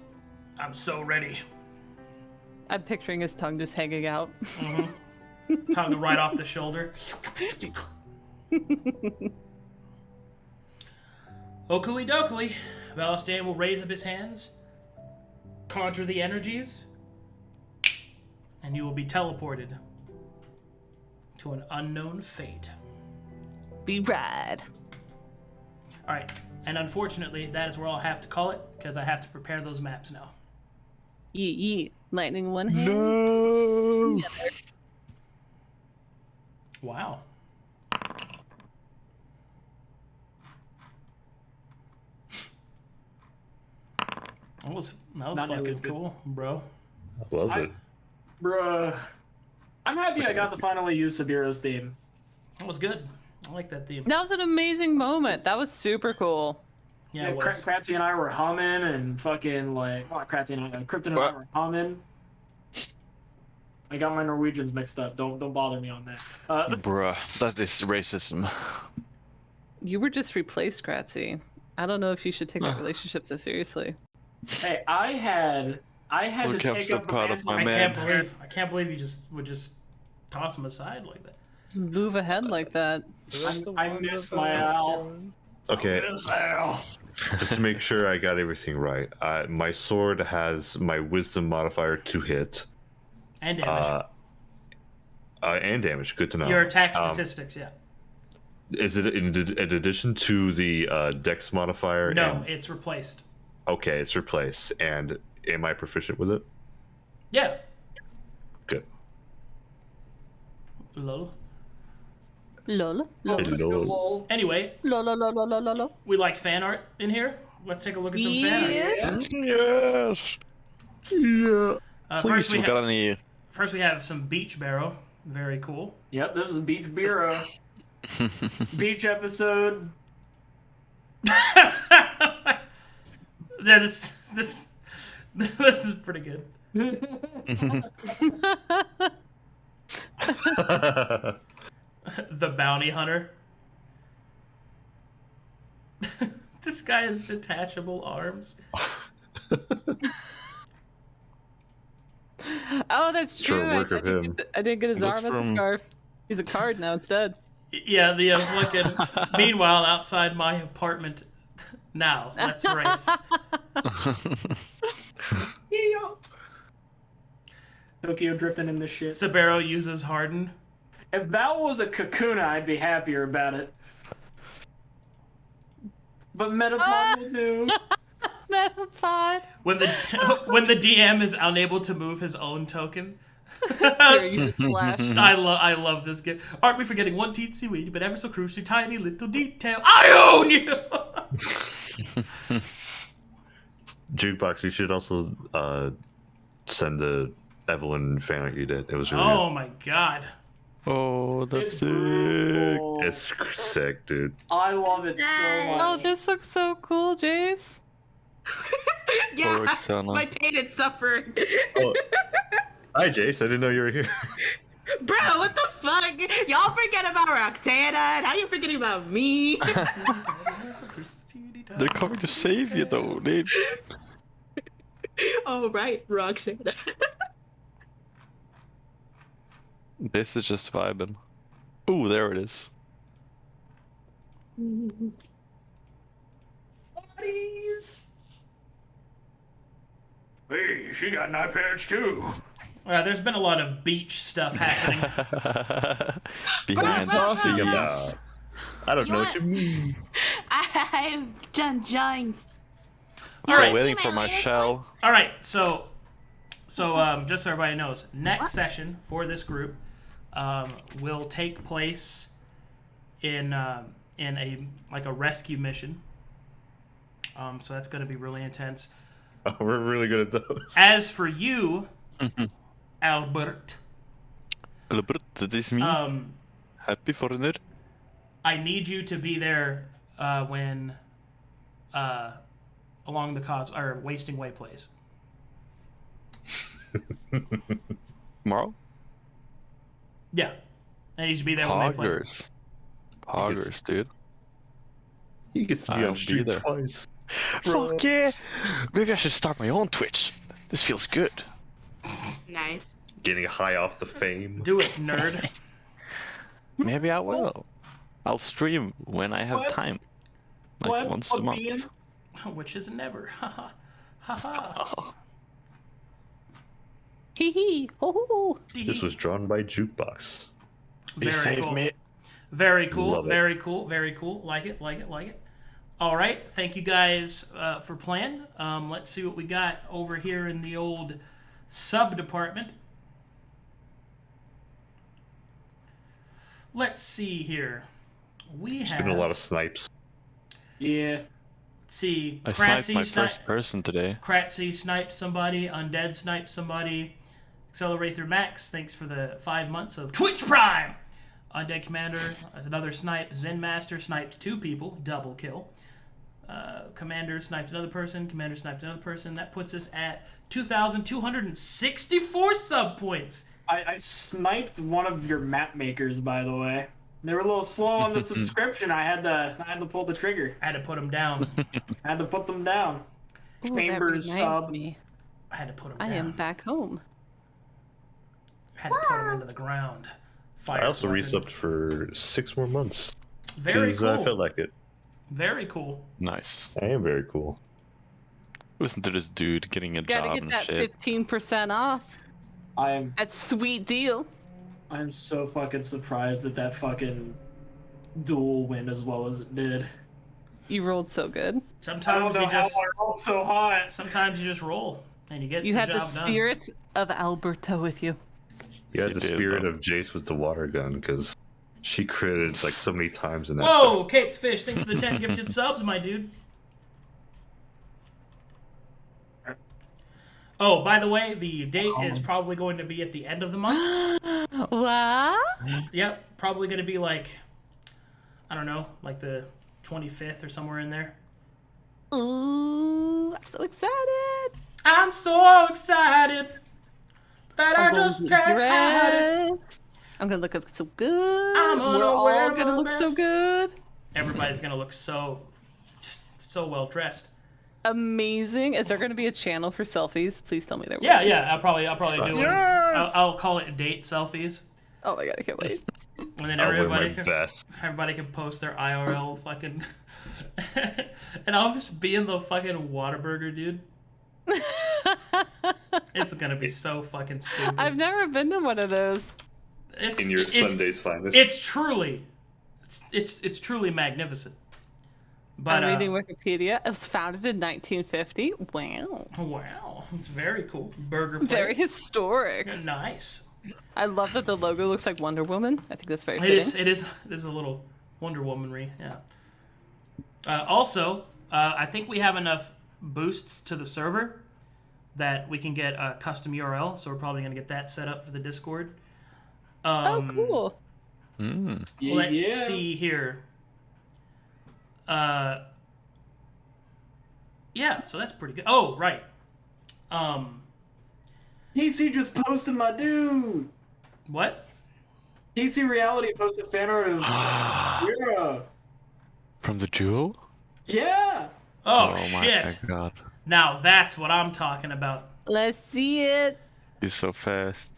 I'm so ready. I'm picturing his tongue just hanging out. Mm-hmm. Tongue right off the shoulder. Okuli dokuli. Valas Dane will raise up his hands, conjure the energies, and you will be teleported to an unknown fate. Be rad. Alright, and unfortunately, that is where I'll have to call it, because I have to prepare those maps now. Yeet, yeet. Lightning in one hand. No! Wow. That was Not fucking nearly as good. cool, bro. I love I- it. Bruh. I'm happy I got to finally use Sabiro's theme. That was good. I like that theme. That was an amazing moment. That was super cool. Yeah, it was. Cratzzy and I were humming and fucking like, not Cratzzy and I, Krypten and I What? were humming. I got my Norwegians mixed up. Don't bother me on that. Bruh, that is racism. You were just replaced, Cratzzy. I don't know if you should take that relationship so seriously. Hey, I had to Look, I'm take still up the proud of mantle. my I man. can't believe you just would just toss him aside like that. Just move ahead like that. I miss my Al. Okay, Yes, Al. just to make sure I got everything right. My sword has my wisdom modifier to hit. And damage. And damage. Good to know. Your attack statistics, yeah. Is it in addition to the dex modifier? No, it's replaced. Okay, it's replaced. And am I proficient with it? Yeah. Good. Lol. Lol. Lol. Hello. Anyway, Lol. Lol. Lol. Lol. Lol. Lol. we like fan art in here. Let's take a look at some fan art. Yes. Yes! Yeah. First, Please, we got any... first we have some beach barrow. Very cool. Yep, this is Beach Bureau. Beach episode. Yeah, this is pretty good. The bounty hunter. This guy has detachable arms. Oh, that's Sure, true. work of him. I didn't get his That's arm as a from- scarf. He's a card now instead. Yeah, the meanwhile, outside my apartment. Now, let's race. Tokyo drifting in this shit. Sabero uses Harden. If that was a Kakuna, I'd be happier about it. But Metapod will do. Metapod. When the DM is unable to move his own token. Sera uses flash. I love this game. Aren't we forgetting one teensy weeny but ever so crucially tiny little detail? I own you. Jukebox, you should also send the Evelyn fan art you did. It was really Oh my god. Oh, that's It's sick. brutal. good. It's sick, dude. I love it so Oh, much. this looks so cool, Jace. Yeah, Roxanna. my pain and suffering. Oh. Hi, Jace. I didn't know you were here. Bro, what the fuck? Y'all forget about Roxanna. Now you're forgetting about me. They're coming to save you, though, dude. Oh, right, Roxanna. This is just vibing. Ooh, there it is. Buddies. Hey, she got an eye patch too. There's been a lot of beach stuff happening. Behind the Talking scenes. about. I don't You know know what you mean. I've done joins. I'm Alright. waiting for my shell. All right, so just so everybody knows, next session for this group will take place in a rescue mission. So that's going to be really intense. Oh, we're really good at those. As for you, Albert, Albert, that is me. Happy foreigner. I need you to be there when Along the Cause or Wasting Way plays. Tomorrow? Yeah. I need you to be there when they play. Poggers, dude. He gets to be I'll on be stream there. twice. Fuck yeah! Maybe I should start my own Twitch. This feels good. Nice. Getting high off the fame. Do it, nerd. Maybe I will. I'll stream when I have time. Like once a month. Which is never. Haha. Haha. Hee hee. Ho ho ho. This was drawn by Jukebox. He saved cool. me. Very cool. Love it. Very cool. Very cool. Like it. All right. Thank you guys for playing. Let's see what we got over here in the old sub department. Let's see here. We have Been a lot of snipes. Yeah. Let's see. I sniped my first person today. Cratzzy sniped somebody. Undead sniped somebody. Accelerate through Max. Thanks for the 5 months of Twitch Prime. Undead Commander, another snipe. Zen Master sniped 2 people, double kill. Commander sniped another person. Commander sniped another person. That puts us at 2,264 sub points. I sniped one of your map makers, by the way. They were a little slow on the subscription. I had to pull the trigger. I had to put them down. I had to put them down. Ooh, that Chambers reminds sub. me. I had to put them down. I am back home. I had to put them into the ground. I also resubbed for 6 more months. Very cool. I felt like it. Very cool. Nice. I am very cool. Listen to this dude getting a Gotta job get and that shit. 15% off. I'm That sweet deal. so fucking surprised that fucking duel went as well as it did. You rolled so good. Sometimes you just I rolled so hot. sometimes you just roll and you get You the had job the done. spirit of Alberta with you. You had You the did, spirit though. of Jace with the water gun, because she critted like so many times in that Whoa, Caped Fish, thanks for the 10 gifted subs, my dude. Oh, by the way, the date is probably going to be at the end of the month. What? Yep, probably going to be like, I don't know, like the 25th or somewhere in there. Ooh, I'm so excited. I'm so excited that I just can't hide it. I'm gonna look so good. I'm We're all unaware gonna of look my so best. good. Everybody's going to look so well dressed. Amazing. Is there gonna be a channel for selfies? Please tell me there will. Yeah, I'll probably do one. Yes! I'll call it date selfies. Oh my god, I can't wait. And then I'll wear everybody my best. can post their IRL fucking and I'll just be in the fucking Whataburger, dude. It's gonna be so fucking stupid. I've never been to one of those. In your Sunday's finest. It's truly magnificent. But I'm reading Wikipedia. It was founded in 1950. Wow. Wow, it's very cool. Burger place. Very historic. Nice. I love that the logo looks like Wonder Woman. I think that's very fitting. It is a little Wonder Woman-y, yeah. Also, I think we have enough boosts to the server that we can get a custom URL, so we're probably going to get that set up for the Discord. Oh, cool. Let's see here. Yeah, so that's pretty good. Oh, right. TC just posted my dude. What? TC Reality posted fan art of Sera. From the duel? Yeah. Oh, my shit. god. Now that's what I'm talking about. Let's see it. He's so fast.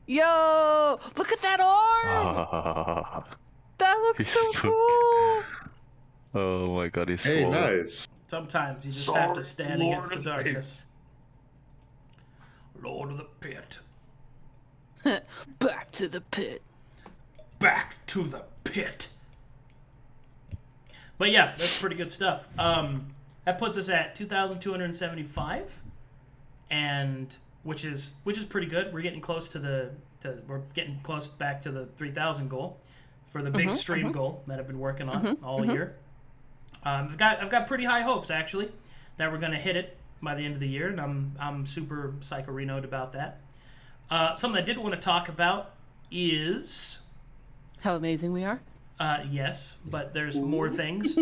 Yo, look at that arm. That looks He's so so- cool. Oh my god, he's Hey, swole. nice. Sometimes you just have to stand Lord against the of the darkness. Lord of the Pit. Back to the pit. Back to the pit. But yeah, that's pretty good stuff. That puts us at 2,275, and which is pretty good. We're getting close to we're getting close back to the 3,000 goal for the big stream goal that I've been working on all year. I've got pretty high hopes actually that we're gonna hit it by the end of the year, and I'm super psycho-renoed about that. Something I did want to talk about is How amazing we are. Yes, but there's more things.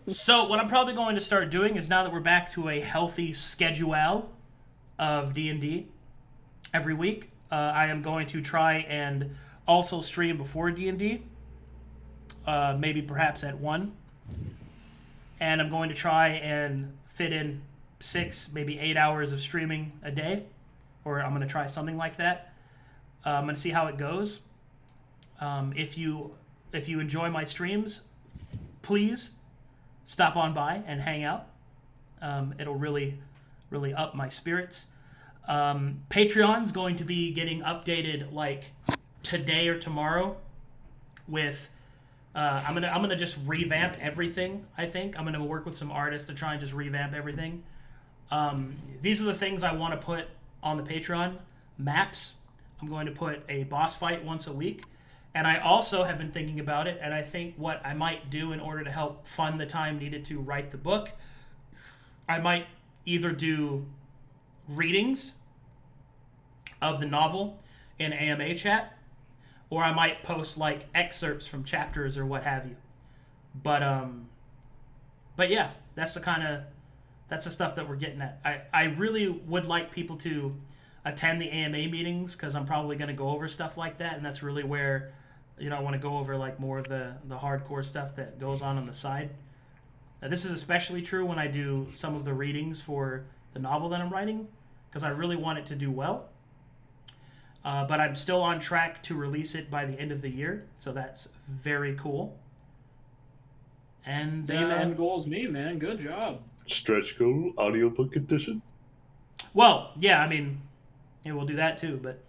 So what I'm probably going to start doing is, now that we're back to a healthy schedule of D&D every week, I am going to try and also stream before D&D, maybe perhaps at 1. And I'm going to try and fit in 6, maybe 8 hours of streaming a day, or I'm going to try something like that. I'm going to see how it goes. If you enjoy my streams, please stop on by and hang out. It'll really up my spirits. Patreon's going to be getting updated like today or tomorrow with I'm gonna just revamp everything. I think I'm gonna work with some artists to try and just revamp everything. These are the things I want to put on the Patreon. Maps. I'm going to put a boss fight once a week. And I also have been thinking about it, and I think what I might do in order to help fund the time needed to write the book, I might either do readings of the novel in AMA chat, or I might post like excerpts from chapters or what have you. But yeah, that's the stuff that we're getting at. I really would like people to attend the AMA meetings, because I'm probably going to go over stuff like that, and that's really where, you know, I want to go over like more of the hardcore stuff that goes on the side. Now, this is especially true when I do some of the readings for the novel that I'm writing, because I really want it to do well. But I'm still on track to release it by the end of the year, so that's very cool. And Same end goal as me, man. Good job. Stretch goal, audiobook edition. Well, yeah, I mean, yeah, we'll do that too, but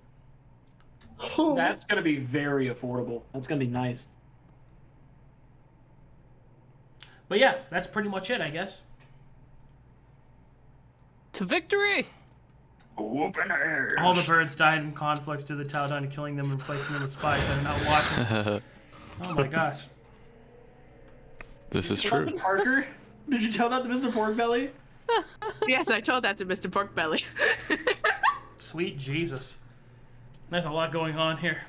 that's gonna be very affordable. That's gonna be nice. But yeah, that's pretty much it, I guess. To victory! Whooping ass. All the birds died in conflicts to the Taladon, killing them and replacing them with spies. I did not watch it. Oh my gosh. This is Did you tell true. that to Parker? Did you tell that to Mr. Porkbelly? Yes, I told that to Mr. Porkbelly. Sweet Jesus. There's a lot going on here.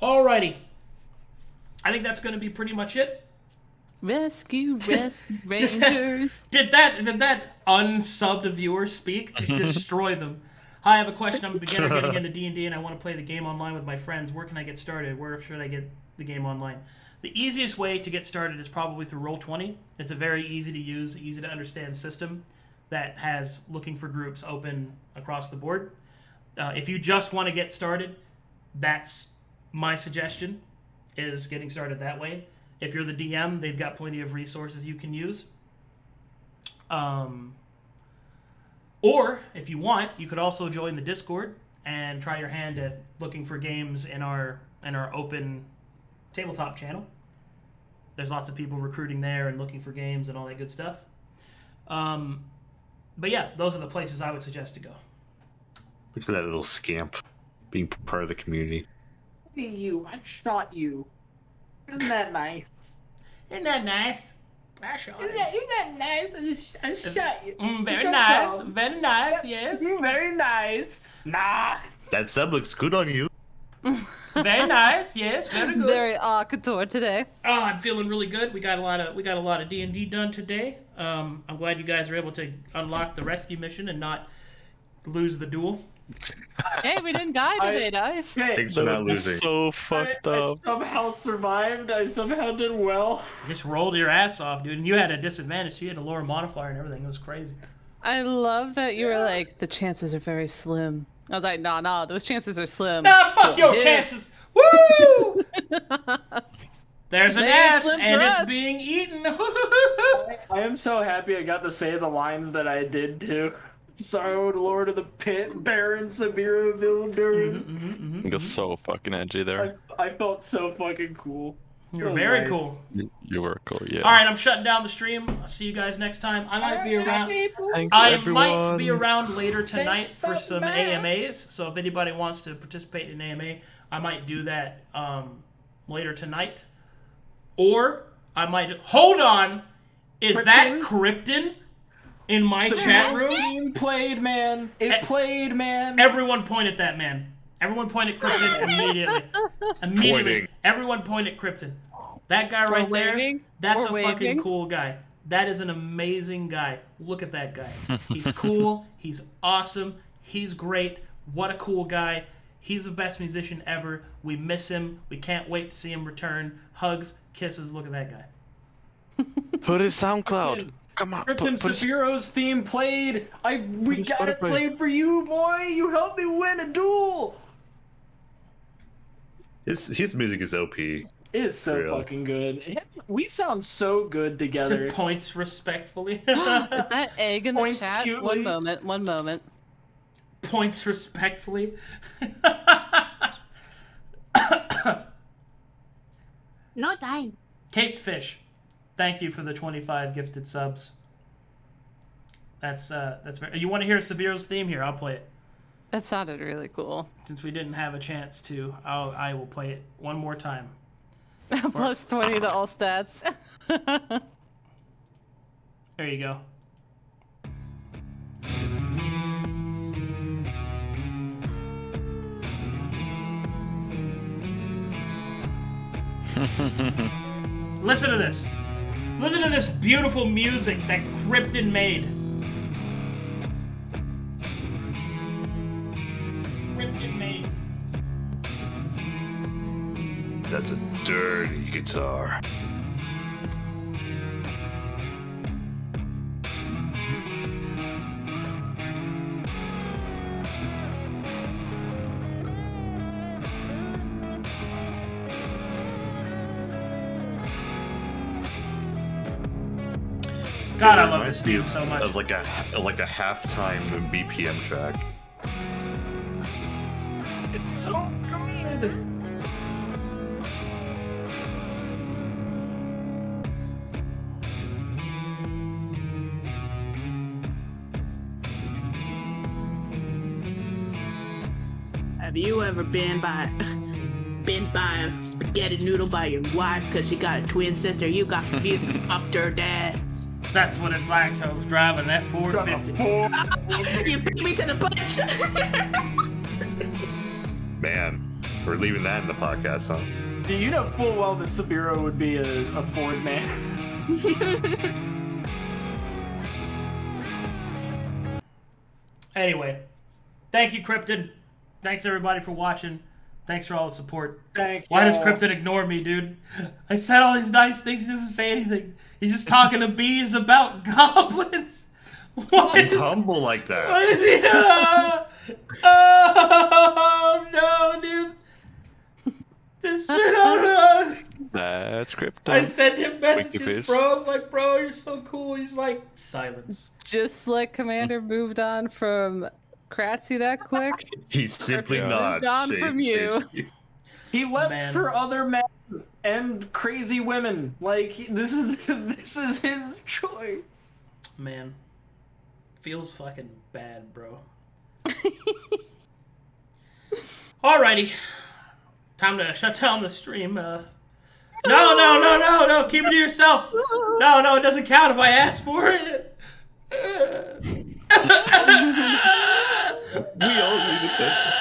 Alrighty. I think that's going to be pretty much it. Rescue Rangers. Did that unsubbed viewer speak? Destroy them. Hi, I have a question. I'm a beginner getting into D&D and I want to play the game online with my friends. Where can I get started? Where should I get the game online? The easiest way to get started is probably through Roll20. It's a very easy to use, easy to understand system that has looking for groups open across the board. If you just want to get started, that's my suggestion, is getting started that way. If you're the DM, they've got plenty of resources you can use. Or, if you want, you could also join the Discord and try your hand at looking for games in our open tabletop channel. There's lots of people recruiting there and looking for games and all that good stuff. But yeah, those are the places I would suggest to go. Look at that little scamp being part of the community. Look at you. I shot you. Isn't that nice? Isn't that nice? I shot you. Isn't that nice? I shot you. Very So nice. proud. Very nice, yes. Very nice. Nah. That sub looks good on you. Very nice, yes. Very good. Very Arcadum today. Oh, I'm feeling really good. We got a lot of D&D done today. I'm glad you guys were able to unlock the rescue mission and not lose the duel. Hey, we didn't die today, guys. Hey, Thanks for not losing. So fucked I up. somehow survived. I somehow did well. Just rolled your ass off, dude. And you had a disadvantage. You had a lower modifier and everything. It was crazy. I love that you were like, the chances are very slim. I was like, nah, those chances are slim. Nah, fuck your Yeah. chances. Woo! There's an They ain't ass slim for and it's us. being eaten. I am so happy I got to say the lines that I did too. Sorrowed Lord of the Pit, Baron Sabeiro Vildur. You're so fucking edgy there. I felt so fucking cool. You're Oh, very nice. cool. You were cool, yeah. All right, I'm shutting down the stream. I'll see you guys next time. I might be around. Thanks, I everyone. might be around later tonight for some AMAs. So if anybody wants to participate in AMA, I might do that later tonight. Or I might hold on. Is that Krypten in my chat room? Played, man. It played, man. Everyone point at that man. Everyone point at Krypten immediately. Immediately. Pointing. Everyone point at Krypten. That guy right there, that's a fucking cool guy. That is an amazing guy. Look at that guy. He's cool. He's awesome. He's great. What a cool guy. He's the best musician ever. We miss him. We can't wait to see him return. Hugs, kisses. Look at that guy. Put his SoundCloud. Come on. Krypten Severo's theme played. We got it played for you, boy. You helped me win a duel. His music is OP. It is so fucking good. We sound so good together. Points respectfully. Is that egg in the Points chat? cutely. One moment. Points respectfully. No time. Caped Fish, thank you for the 25 gifted subs. That's very. You want to hear Sabero's theme? Here, I'll play it. That sounded really cool. Since we didn't have a chance to, I will play it one more time. Plus 20 to all stats. There you go. Listen to this. Listen to this beautiful music that Krypten made. Krypten made. That's a dirty guitar. God, I love this theme so much. Of like a halftime BPM track. It's so good. Have you ever been by a spaghetti noodle by your wife because she got a twin sister? You got confused and fucked her dad. That's what it's like to driving that Ford 50. You beat me to the punch. Man, we're leaving that in the podcast, huh? Do you know full well that Sabiro would be a Ford man? Anyway, thank you, Krypten. Thanks everybody for watching. Thanks for all the support. Why does Krypten ignore me, dude? I said all these nice things. He doesn't say anything. He's just talking to bees about goblins. He's humble like that. Why is he? Oh no, dude! This spit on. That's Krypten. I sent him messages, Fish. bro. I'm like, bro, you're so cool. He's like, silence. Just like Commander moved on from Cratzzy that quick. He's simply Krypten not. moved on from you. He left Man. for other men and crazy women. Like this is his choice. Man, feels fucking bad, bro. Alrighty, time to shut down the stream. No, keep it to yourself. No, it doesn't count if I ask for it. We all need attention.